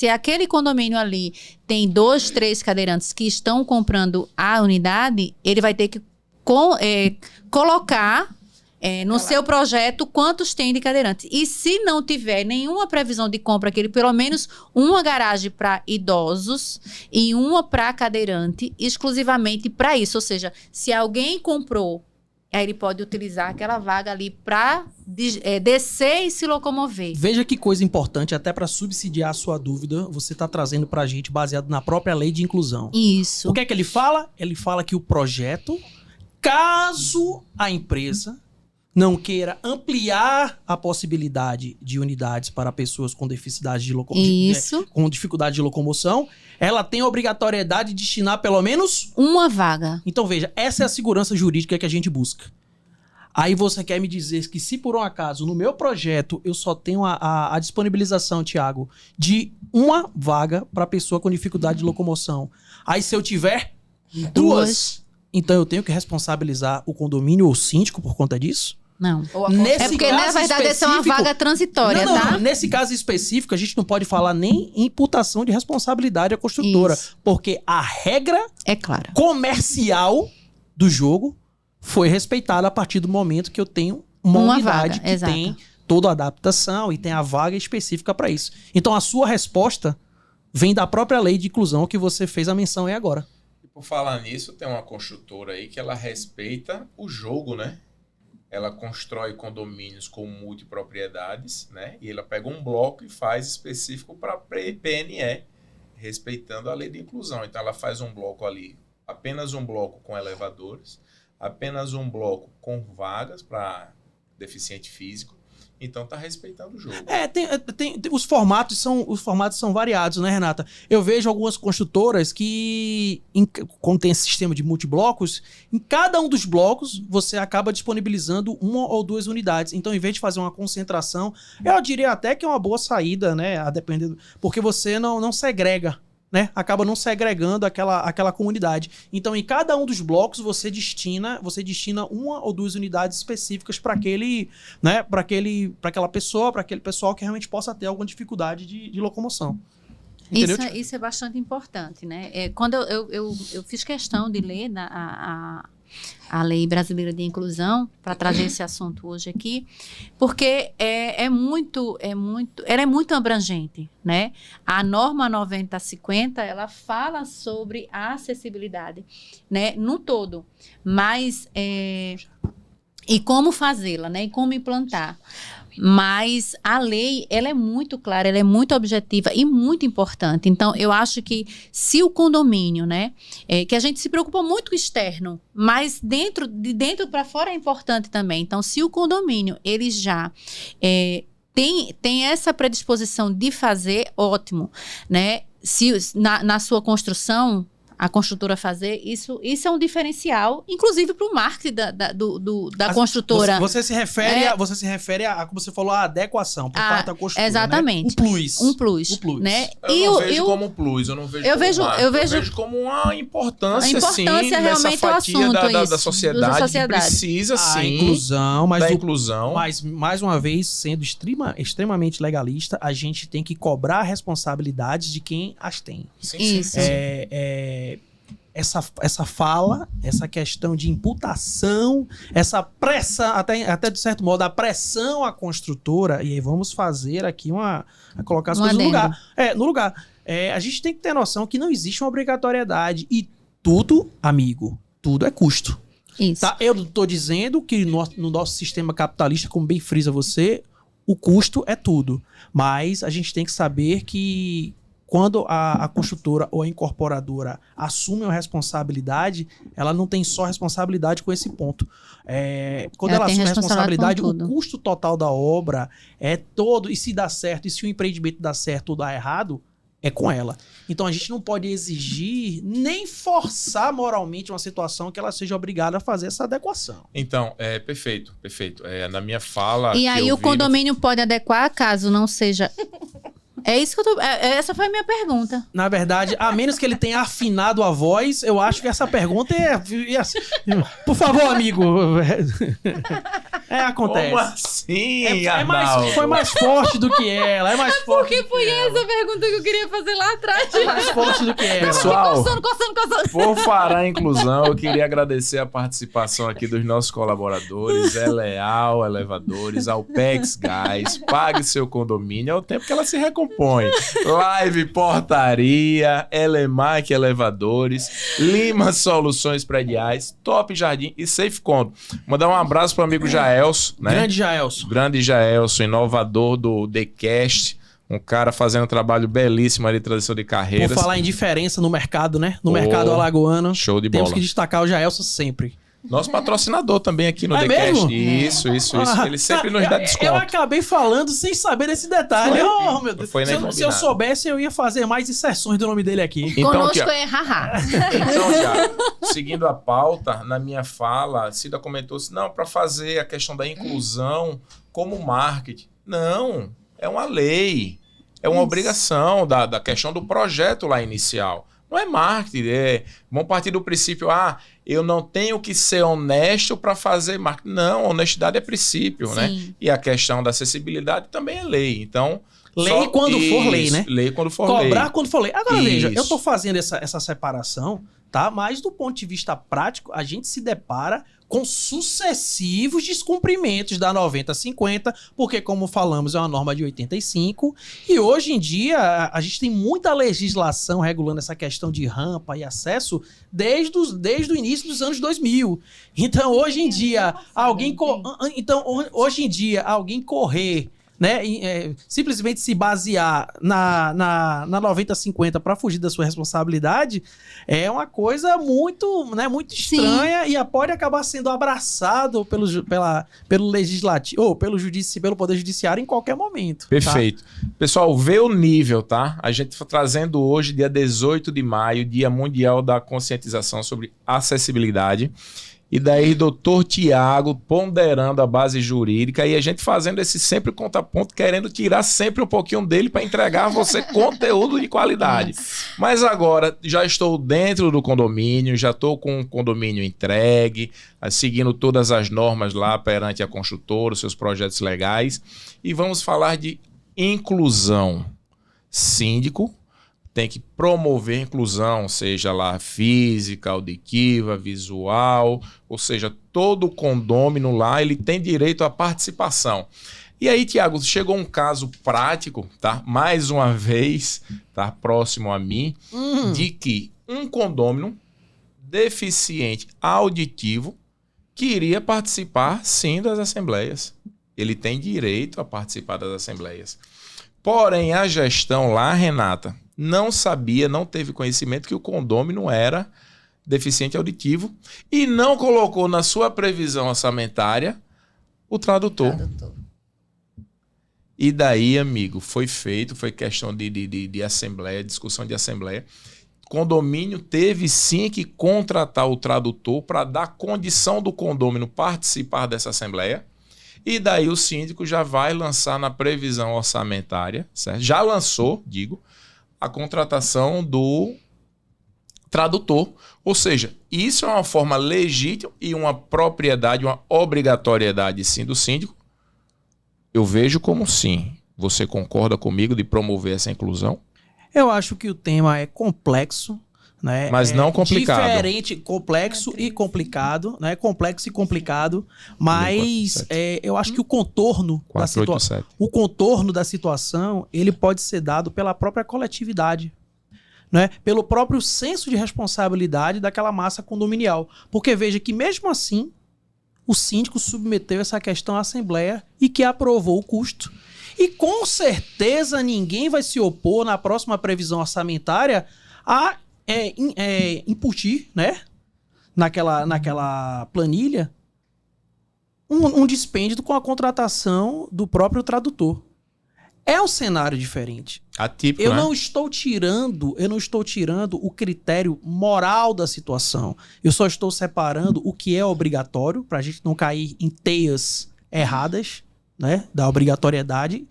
C: aquele condomínio ali tem 2, 3 cadeirantes que estão comprando a unidade, ele vai ter que colocar no seu projeto quantos tem de cadeirantes. E se não tiver nenhuma previsão de compra, que ele pelo menos uma garagem para idosos e uma para cadeirante, exclusivamente para isso. Ou seja, se alguém comprou, aí ele pode utilizar aquela vaga ali para descer e se locomover.
E: Veja que coisa importante, até para subsidiar a sua dúvida, você está trazendo para a gente baseado na própria lei de inclusão.
C: Isso.
E: O que é que ele fala? Ele fala que o projeto, caso a empresa não queira ampliar a possibilidade de unidades para pessoas com dificuldade de
C: Isso.
E: com dificuldade de locomoção, ela tem a obrigatoriedade de destinar pelo menos
C: Uma vaga.
E: Então, veja, essa é a segurança jurídica que a gente busca. Aí você quer me dizer que se por um acaso no meu projeto eu só tenho a disponibilização, Thiago, de uma vaga para pessoa com dificuldade de locomoção. Aí se eu tiver duas, então eu tenho que responsabilizar o condomínio ou o síndico por conta disso?
C: Não.
E: Nesse
C: É porque, na
E: caso
C: verdade, essa é uma
E: específico-
C: vaga transitória,
E: não,
C: tá?
E: nesse caso específico, a gente não pode falar nem em imputação de responsabilidade à construtora,
C: Isso.
E: porque a regra
C: É claro.
E: comercial do jogo foi respeitada a partir do momento que eu tenho uma unidade
C: vaga,
E: que
C: exato.
E: tem toda a adaptação e tem a vaga específica para isso. Então a sua resposta vem da própria lei de inclusão que você fez a menção aí agora.
B: E por falar nisso, tem uma construtora aí que ela respeita o jogo, né? Ela constrói condomínios com multipropriedades, né? E ela pega um bloco e faz específico para PNE, respeitando a lei de inclusão. Então ela faz um bloco ali, apenas um bloco com elevadores, apenas um bloco com vagas para deficiente físico. Então está respeitando o jogo.
E: Os formatos são variados, né, Renata? Eu vejo algumas construtoras que, quando tem esse sistema de multiblocos, em cada um dos blocos você acaba disponibilizando uma ou duas unidades. Então, em vez de fazer uma concentração, eu diria até que é uma boa saída, né? A depender, porque você não segrega, né? Acaba não segregando aquela comunidade. Então, em cada um dos blocos, você destina uma ou duas unidades específicas para aquele, né? Para aquela pessoa, para aquele pessoal que realmente possa ter alguma dificuldade de locomoção. Entendeu?
C: Isso é bastante importante, né? Quando eu fiz questão de ler a Lei Brasileira de Inclusão, para trazer esse assunto hoje aqui, porque ela é muito abrangente, né? A norma 9050, ela fala sobre a acessibilidade, né? No todo, mas e como fazê-la, né? E como implantar. Mas a lei, ela é muito clara, ela é muito objetiva e muito importante. Então, eu acho que se o condomínio, né, que a gente se preocupa muito com o externo, mas de dentro para fora é importante também. Então, se o condomínio, ele já tem essa predisposição de fazer, ótimo, né? Se na sua construção a construtora fazer, isso é um diferencial, inclusive para o marketing da construtora.
E: Você se refere a, como você falou, a adequação por parte da construtora,
C: exatamente.
E: Né? Um plus.
C: Né?
B: Eu não vejo como plus, eu não vejo como marketing. Eu vejo como uma importância, sim,
C: realmente
B: nessa fatia
C: assunto,
B: da sociedade que precisa, sim,
E: a inclusão, mas
B: da inclusão.
E: Mas, mais uma vez, sendo extremamente legalista, a gente tem que cobrar responsabilidades de quem as tem.
B: Sim,
C: Isso.
E: Essa fala, essa questão de imputação, essa pressão, até de certo modo, a pressão à construtora, e aí vamos fazer aqui colocar as coisas no lugar. No lugar. A gente tem que ter noção que não existe uma obrigatoriedade e tudo, amigo, tudo é custo.
C: Isso.
E: Tá? Eu não estou dizendo que no nosso sistema capitalista, como bem frisa você, o custo é tudo. Mas a gente tem que saber que quando a construtora ou a incorporadora assume a responsabilidade, ela não tem só responsabilidade com esse ponto. Quando ela assume a responsabilidade, o custo total da obra é todo, e se dá certo, e se o empreendimento dá certo ou dá errado, é com ela. Então a gente não pode exigir nem forçar moralmente uma situação que ela seja obrigada a fazer essa adequação.
B: Então, perfeito. Na minha fala...
C: E aí o condomínio pode adequar caso não seja... É isso que eu tô... Essa foi a minha pergunta.
E: Na verdade, a menos que ele tenha afinado a voz, eu acho que essa pergunta Por favor, amigo. Acontece.
B: Como assim,
E: Foi mais forte do que ela. É mais forte.
C: Porque foi essa pergunta que eu queria fazer lá atrás.
E: É mais forte do que ela.
B: Pessoal,
C: coçando.
B: por falar em inclusão, eu queria agradecer a participação aqui dos nossos colaboradores, Eleal Elevadores, Alpex Gás, Pague Seu Condomínio, é o tempo que ela se recompõe. Live Portaria, Elemac Elevadores, Lima Soluções Prediais, Top Jardim e Safe Condo. Mandar um abraço pro amigo Jaelson, né? Grande Jaelson, inovador do TheCast. Um cara fazendo um trabalho belíssimo ali, transição de carreiras.
E: Por falar em diferença no mercado, né? No mercado alagoano.
B: Show de bola.
E: Temos que destacar o Jaelson sempre.
B: Nosso patrocinador também aqui no TheCast.
E: Mesmo?
B: Isso. Ele sempre nos dá desconto.
E: Eu acabei falando sem saber desse detalhe. Oh, meu Deus. Se eu soubesse, eu ia fazer mais inserções do nome dele aqui.
B: Então,
C: conosco é haha.
B: Então, já, seguindo a pauta, na minha fala, a Cida comentou assim, não, para fazer a questão da inclusão como marketing. Não, é uma lei. É uma obrigação da questão do projeto lá inicial. Não é marketing, vamos partir do princípio, eu não tenho que ser honesto para fazer marketing. Não, honestidade é princípio, né? E a questão da acessibilidade também é lei. Então,
E: lei quando for lei, né?
B: Lei quando for lei.
E: Cobrar quando for lei. Agora, veja, eu estou fazendo essa separação, tá? Mas do ponto de vista prático, a gente se depara com sucessivos descumprimentos da 90/50, porque, como falamos, é uma norma de 85, e hoje em dia a gente tem muita legislação regulando essa questão de rampa e acesso desde o início dos anos 2000. Então, hoje em dia, alguém correr, né, simplesmente se basear na 90/50 para fugir da sua responsabilidade é uma coisa muito estranha. Sim. E pode acabar sendo abraçado pelo legislativo ou pelo poder judiciário em qualquer momento.
B: Perfeito. Tá? Pessoal, vê o nível, tá? A gente está trazendo hoje, dia 18 de maio, Dia Mundial da Conscientização sobre Acessibilidade. E daí, doutor Tiago ponderando a base jurídica e a gente fazendo esse sempre contraponto, querendo tirar sempre um pouquinho dele para entregar a você conteúdo de qualidade. Mas agora já estou dentro do condomínio, já estou com o condomínio entregue, seguindo todas as normas lá perante a construtora, os seus projetos legais. E vamos falar de inclusão. Síndico tem que promover a inclusão, seja lá física, auditiva, visual, ou seja, todo o condômino lá, ele tem direito à participação. E aí, Tiago, chegou um caso prático, tá? Mais uma vez, tá? Próximo a mim, de que um condômino deficiente auditivo queria participar, sim, das assembleias. Ele tem direito a participar das assembleias. Porém, a gestão lá, Renata, não sabia, não teve conhecimento que o condômino era deficiente auditivo e não colocou na sua previsão orçamentária o tradutor. E daí, amigo, foi questão de assembleia, discussão de assembleia. Condomínio teve sim que contratar o tradutor para dar condição do condômino participar dessa assembleia. E daí o síndico já vai lançar na previsão orçamentária, certo? Já lançou, a contratação do tradutor. Ou seja, isso é uma forma legítima e uma propriedade, uma obrigatoriedade, sim, do síndico. Eu vejo como sim. Você concorda comigo de promover essa inclusão?
E: Eu acho que o tema é complexo, né?
B: Mas não complicado.
E: Diferente, complexo e complicado, né? Complexo e complicado, mas eu acho que o contorno da situação, ele pode ser dado pela própria coletividade, né? Pelo próprio senso de responsabilidade daquela massa condominial. Porque veja que mesmo assim, o síndico submeteu essa questão à Assembleia e que aprovou o custo. E com certeza ninguém vai se opor na próxima previsão orçamentária a incutir, né, naquela planilha um dispêndio com a contratação do próprio tradutor. É um cenário diferente.
B: Atípico,
E: eu não estou tirando o critério moral da situação. Eu só estou separando o que é obrigatório para a gente não cair em teias erradas, né, da obrigatoriedade,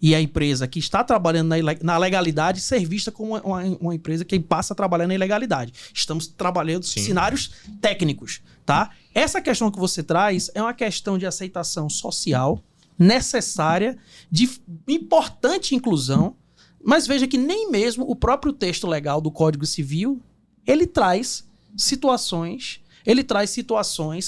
E: e a empresa que está trabalhando na legalidade ser vista como uma empresa que passa a trabalhar na ilegalidade. Estamos trabalhando cenários técnicos, tá? Essa questão que você traz é uma questão de aceitação social necessária, de importante inclusão, mas veja que nem mesmo o próprio texto legal do Código Civil, ele traz situações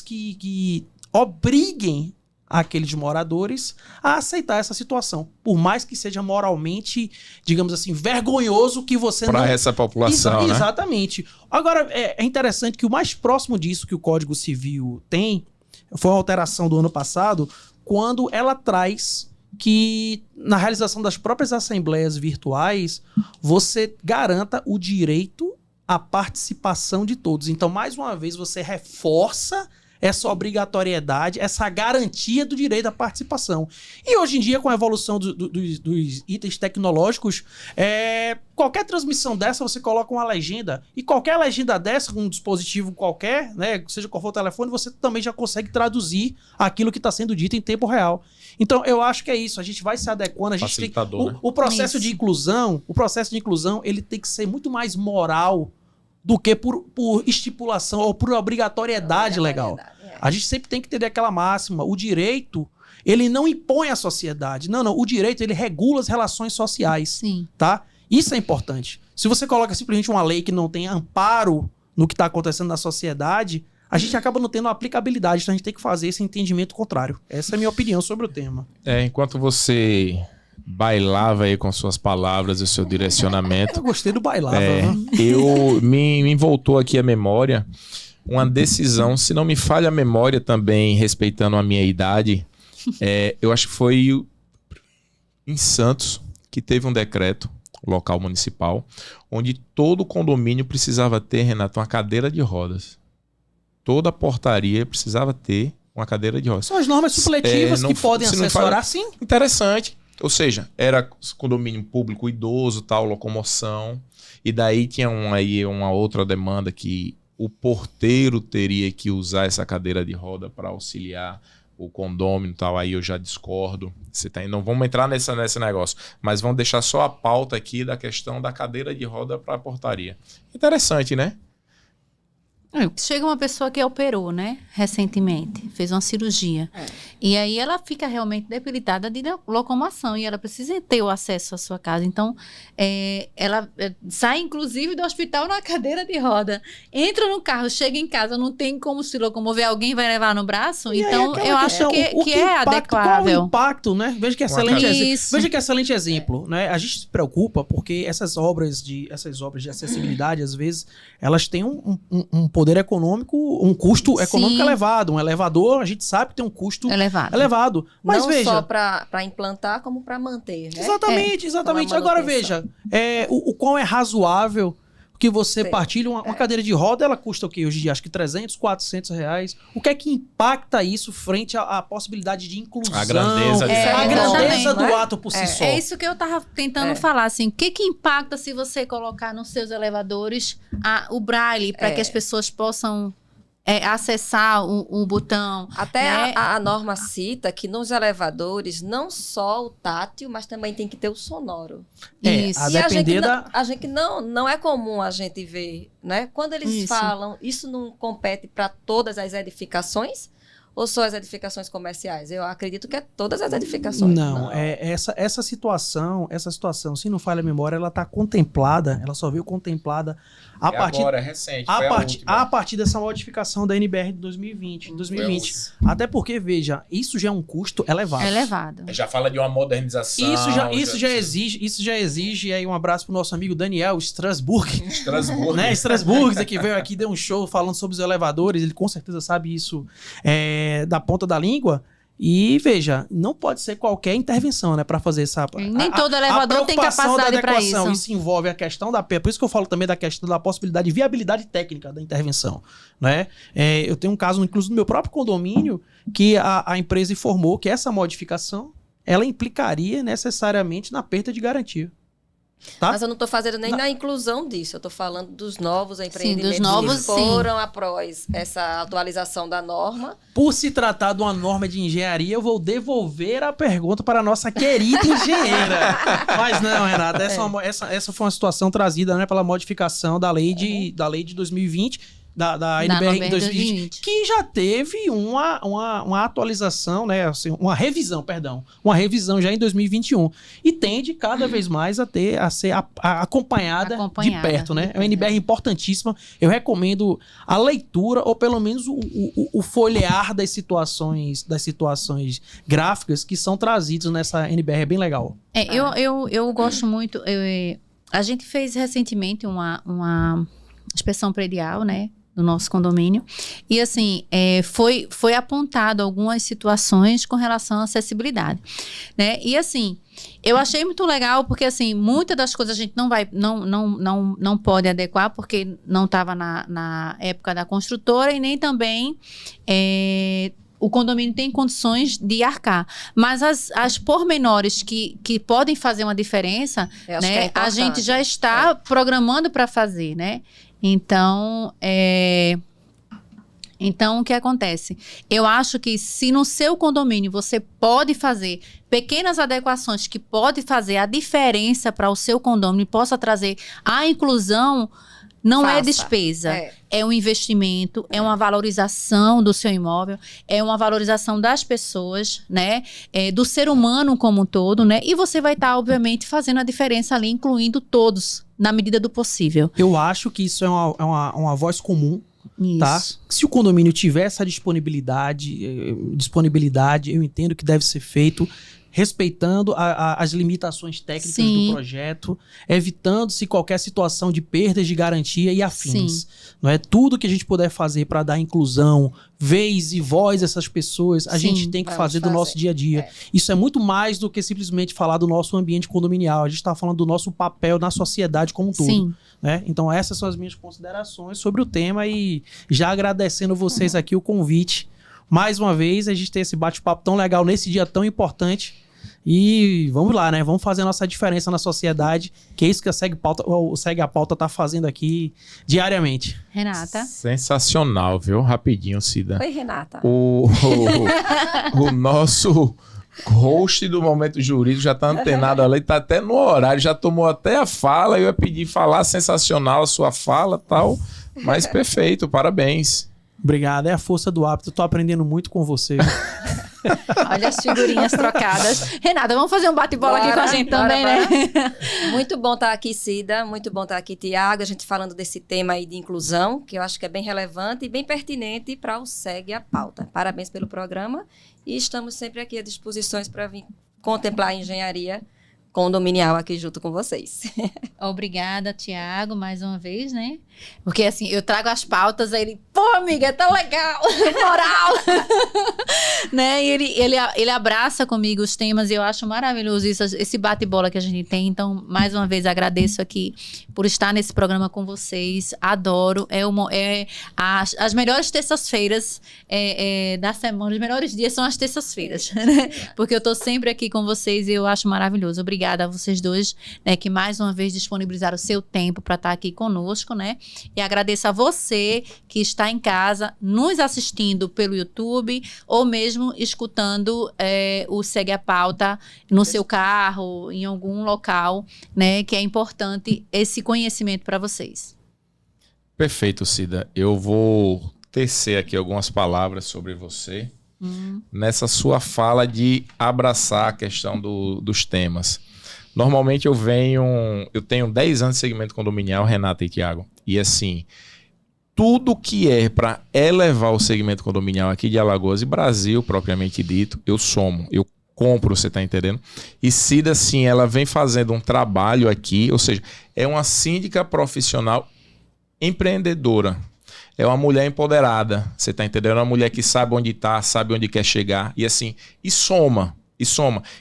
E: que obriguem aqueles moradores a aceitar essa situação, por mais que seja moralmente, digamos assim, vergonhoso que você
B: para essa população, né?
E: Exatamente. Agora, é interessante que o mais próximo disso que o Código Civil tem foi uma alteração do ano passado, quando ela traz que na realização das próprias assembleias virtuais, você garanta o direito à participação de todos. Então, mais uma vez, você reforça essa obrigatoriedade, essa garantia do direito à participação. E hoje em dia, com a evolução dos itens tecnológicos, qualquer transmissão dessa, você coloca uma legenda. E qualquer legenda dessa, com um dispositivo qualquer, né, seja qual for o telefone, você também já consegue traduzir aquilo que está sendo dito em tempo real. Então, eu acho que é isso. A gente vai se adequando. A gente tem,
B: né?
E: o processo de inclusão, ele tem que ser muito mais moral do que por estipulação ou por obrigatoriedade legal. A gente sempre tem que entender aquela máxima. O direito, ele não impõe à sociedade. Não. O direito, ele regula as relações sociais.
C: Sim.
E: Tá? Isso é importante. Se você coloca simplesmente uma lei que não tem amparo no que está acontecendo na sociedade, a gente acaba não tendo aplicabilidade. Então a gente tem que fazer esse entendimento contrário. Essa é a minha opinião sobre o tema.
B: Enquanto você bailava aí com suas palavras e o seu direcionamento.
E: Eu gostei do bailava.
B: Me voltou aqui a memória uma decisão, se não me falha a memória também, respeitando a minha idade, eu acho que foi em Santos que teve um decreto local municipal, onde todo condomínio precisava ter, Renato, uma cadeira de rodas. Toda portaria precisava ter uma cadeira de rodas.
E: São as normas supletivas que podem assessorar, sim.
B: Interessante. Ou seja, era condomínio público idoso, tal, locomoção. E daí tinha uma outra demanda que o porteiro teria que usar essa cadeira de roda para auxiliar o condômino e tal. Aí eu já discordo. Não vamos entrar nesse negócio. Mas vamos deixar só a pauta aqui da questão da cadeira de roda para a portaria. Interessante, né?
C: Chega uma pessoa que operou, né? Recentemente. Fez uma cirurgia. E aí ela fica realmente debilitada de locomoção. E ela precisa ter o acesso à sua casa. Então, ela sai, inclusive, do hospital na cadeira de roda. Entra no carro, chega em casa, não tem como se locomover. Alguém vai levar no braço?
E: E
C: então, eu acho que é adequável.
E: Qual é o impacto, né? Veja que excelente exemplo. Né? A gente se preocupa porque essas obras de acessibilidade, às vezes, elas têm um poder econômico, um custo econômico elevado. Um elevador, a gente sabe que tem um custo elevado. Mas
D: não
E: veja,
D: só para implantar, como para manter, né?
E: Exatamente. Agora veja, o quão é razoável que você partilhe uma cadeira de roda, ela custa o quê? Hoje em dia, acho que 300, 400 reais. O que é que impacta isso frente à possibilidade de inclusão?
B: A grandeza
E: do ato por si só.
C: É isso que eu tava tentando falar, assim. O que impacta se você colocar nos seus elevadores o braille para que as pessoas possam acessar o botão?
D: Até
C: né?
D: a norma cita que nos elevadores, não só o tátil, mas também tem que ter o sonoro.
C: Isso.
D: E a gente não é comum a gente ver, né? Quando eles falam, isso não compete para todas as edificações? Ou só as edificações comerciais? Eu acredito que é todas as edificações.
E: Não. Essa situação, se não falha a memória, ela está contemplada, ela só veio contemplada a partir...
B: Agora, é recente,
E: a partir dessa modificação da NBR de 2020. Até porque, veja, isso já é um custo elevado.
B: Já fala de uma modernização.
E: Isso já exige aí um abraço pro nosso amigo Daniel Strasbourg. Né? Strasbourg, que veio aqui, deu um show falando sobre os elevadores, ele com certeza sabe isso da ponta da língua. E veja, não pode ser qualquer intervenção, né, para fazer essa...
C: Nem todo elevador tem capacidade para isso.
E: Isso envolve a questão por isso que eu falo também da questão da possibilidade de viabilidade técnica da intervenção, né? Eu tenho um caso, inclusive, no meu próprio condomínio, que a empresa informou que essa modificação, ela implicaria necessariamente na perda de garantia. Tá?
D: Mas eu não estou fazendo nem na inclusão disso, eu estou falando dos novos empreendimentos
C: novos,
D: que foram após essa atualização da norma.
E: Por se tratar de uma norma de engenharia, eu vou devolver a pergunta para a nossa querida engenheira. Mas não, Renata, essa foi uma situação trazida, né, pela modificação da lei de 2020, da NBR em 2020, que já teve uma atualização, né, assim, uma revisão já em 2021. E tende cada vez mais a ser acompanhada de perto, né? É uma NBR importantíssima. Eu recomendo a leitura, ou pelo menos o folhear das situações gráficas que são trazidas nessa NBR. É bem legal.
C: Eu gosto muito. A gente fez recentemente uma inspeção predial, né, do nosso condomínio, e assim, foi apontado algumas situações com relação à acessibilidade, né, e assim, eu achei muito legal, porque assim, muitas das coisas a gente não pode adequar, porque não estava na época da construtora, e nem também o condomínio tem condições de arcar. Mas as pormenores que podem fazer uma diferença, né, a gente já está programando para fazer, né? Então, o que acontece? Eu acho que se no seu condomínio você pode fazer pequenas adequações que pode fazer a diferença para o seu condomínio, possa trazer a inclusão, não é despesa, é um investimento, é uma valorização do seu imóvel, é uma valorização das pessoas, né? Do ser humano como um todo, né? E você vai estar, obviamente, fazendo a diferença ali, incluindo todos, na medida do possível.
E: Eu acho que isso é uma voz comum, tá? Se o condomínio tiver essa disponibilidade, eu entendo que deve ser feito respeitando as limitações técnicas do projeto, evitando-se qualquer situação de perdas de garantia e afins. Não é? Tudo que a gente puder fazer para dar inclusão, vez e voz a essas pessoas, a gente tem que fazer do nosso dia a dia. Isso é muito mais do que simplesmente falar do nosso ambiente condominial. A gente está falando do nosso papel na sociedade como um todo. Né? Então essas são as minhas considerações sobre o tema, e já agradecendo vocês aqui o convite. Mais uma vez, a gente tem esse bate-papo tão legal nesse dia tão importante. E vamos lá, né? Vamos fazer a nossa diferença na sociedade, que é isso que o Segue a Pauta tá fazendo aqui diariamente.
C: Renata.
B: Sensacional, viu? Rapidinho, Cida.
D: Oi, Renata.
B: O nosso host do Momento Jurídico já tá antenado ali, tá até no horário, já tomou até a fala. Eu ia pedir falar, sensacional a sua fala e tal, mas perfeito, parabéns.
E: Obrigado, é a força do hábito. Eu tô aprendendo muito com você.
C: Olha as figurinhas trocadas. Renata, vamos fazer um bate-bola aqui com a gente também, né?
D: Muito bom estar aqui, Cida. Muito bom estar aqui, Tiago. A gente falando desse tema aí de inclusão, que eu acho que é bem relevante e bem pertinente para o Segue a Pauta. Parabéns pelo programa, e estamos sempre aqui à disposição para vir contemplar a engenharia condominial aqui junto com vocês.
C: Obrigada, Tiago, mais uma vez, né? Porque assim, eu trago as pautas, aí ele, pô, amiga, é tão legal, moral! Né? E ele abraça comigo os temas, e eu acho maravilhoso isso, esse bate-bola que a gente tem. Então, mais uma vez, agradeço aqui por estar nesse programa com vocês. Adoro. As melhores terças-feiras da semana, os melhores dias são as terças-feiras, né? Porque eu tô sempre aqui com vocês e eu acho maravilhoso. Obrigada a vocês dois, né, que mais uma vez disponibilizaram o seu tempo para estar aqui conosco, né? E agradeço a você que está em casa, nos assistindo pelo YouTube, ou mesmo escutando o Segue a Pauta no seu carro, em algum local, né? Que é importante esse conhecimento para vocês.
B: Perfeito, Cida. Eu vou tecer aqui algumas palavras sobre você. Nessa sua fala de abraçar a questão dos temas. Normalmente eu tenho 10 anos de segmento condominial, Renata e Tiago, e assim, tudo que é para elevar o segmento condominial aqui de Alagoas e Brasil, propriamente dito, eu compro, você tá entendendo? E Cida, sim, ela vem fazendo um trabalho aqui, ou seja, é uma síndica profissional empreendedora. É uma mulher empoderada, você tá entendendo? É uma mulher que sabe onde tá, sabe onde quer chegar, e assim, e soma.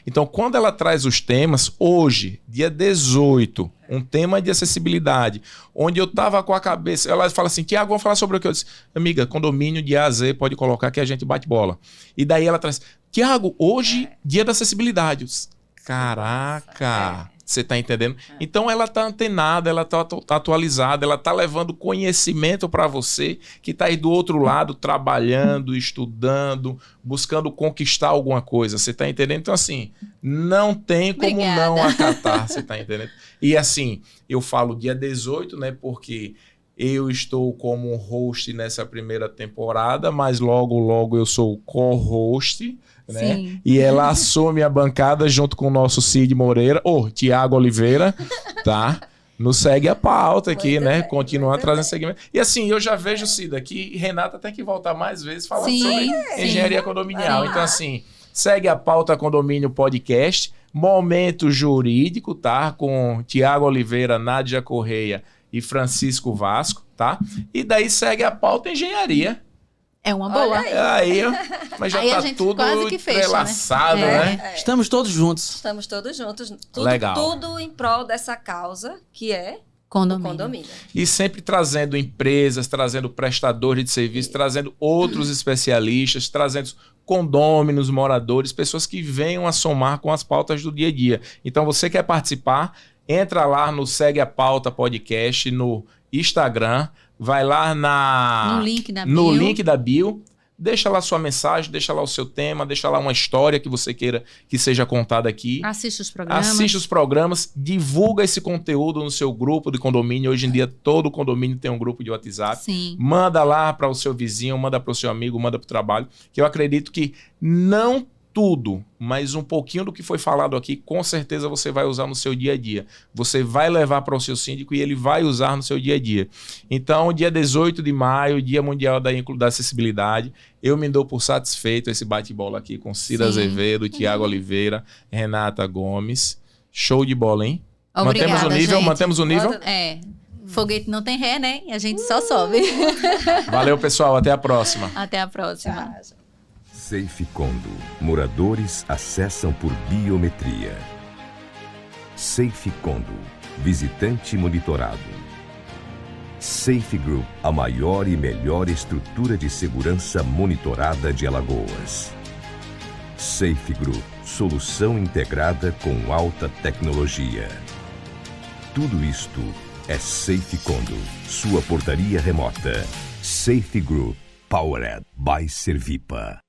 B: Então, quando ela traz os temas, hoje, dia 18, um tema de acessibilidade, onde eu tava com a cabeça, ela fala assim, Tiago, vamos falar sobre o que eu disse. Amiga, condomínio de A a Z, pode colocar que a gente bate bola. E daí ela traz, Tiago, hoje, dia da acessibilidade. Caraca! Você tá entendendo? Então ela tá antenada, ela tá atualizada, ela tá levando conhecimento para você que tá aí do outro lado trabalhando, estudando, buscando conquistar alguma coisa. Você tá entendendo? Então assim, não tem como
C: Obrigada.
B: não acatar, você tá entendendo? E assim, eu falo dia 18, né, porque eu estou como host nessa primeira temporada, mas logo eu sou o co-host, né?
C: Sim.
B: E ela assume a bancada junto com o nosso Cid Moreira, Tiago Oliveira, tá? Nos segue a pauta aqui,
D: Muito
B: né?
D: bem,
B: Continuando
D: muito
B: trazendo
D: bem.
B: segmento. E assim, eu já vejo, Cida, que Renata tem que voltar mais vezes falando
C: Sim,
B: sobre
C: sim.
B: engenharia condominial.
C: Sim.
B: Então, assim, segue a pauta Condomínio Podcast, Momento Jurídico, tá? Com Tiago Oliveira, Nádia Correia e Francisco Vasco, tá? E daí segue a pauta Engenharia.
C: É uma
D: Olha
C: boa.
D: aí.
B: Aí, mas já
C: Aí a
B: tá
C: gente
B: tudo
C: quase que fecha, né?
B: entrelaçado,
C: É.
B: né?
E: Estamos todos juntos.
D: Estamos todos juntos. Tudo,
B: Legal.
D: tudo em prol dessa causa, que é o
C: Condomínio.
D: condomínio.
B: E sempre trazendo empresas, trazendo prestadores de serviço, trazendo outros especialistas, trazendo condôminos, moradores, pessoas que venham a somar com as pautas do dia a dia. Então, você quer participar, entra lá no Segue a Pauta Podcast no Instagram, vai lá
C: No link da
B: no
C: bio.
B: link da bio, deixa lá sua mensagem, deixa lá o seu tema, deixa lá uma história que você queira que seja contada aqui.
C: Assiste os programas.
B: Assiste os programas, divulga esse conteúdo no seu grupo de condomínio. Hoje em dia, todo condomínio tem um grupo de WhatsApp.
C: Sim.
B: Manda lá para o seu vizinho, manda para o seu amigo, manda para o trabalho. Que eu acredito que não tudo, mas um pouquinho do que foi falado aqui, com certeza você vai usar no seu dia a dia. Você vai levar para o seu síndico e ele vai usar no seu dia a dia. Então, dia 18 de maio, Dia Mundial da Acessibilidade, eu me dou por satisfeito esse bate-bola aqui com Cida
C: Sim.
B: Azevedo, Tiago Oliveira, Renata Gomes. Show de bola, hein?
C: Obrigada,
B: mantemos o nível,
C: gente.
B: mantemos o nível.
C: É. Foguete não tem ré, né? E a gente só sobe.
B: Valeu, pessoal. Até a próxima.
C: Até a próxima.
D: Tchau.
A: Safe Condo. Moradores acessam por biometria. Safe Condo. Visitante monitorado. Safe Group, a maior e melhor estrutura de segurança monitorada de Alagoas. Safe Group, solução integrada com alta tecnologia. Tudo isto é Safe Condo, sua portaria remota. Safe Group, powered by Servipa.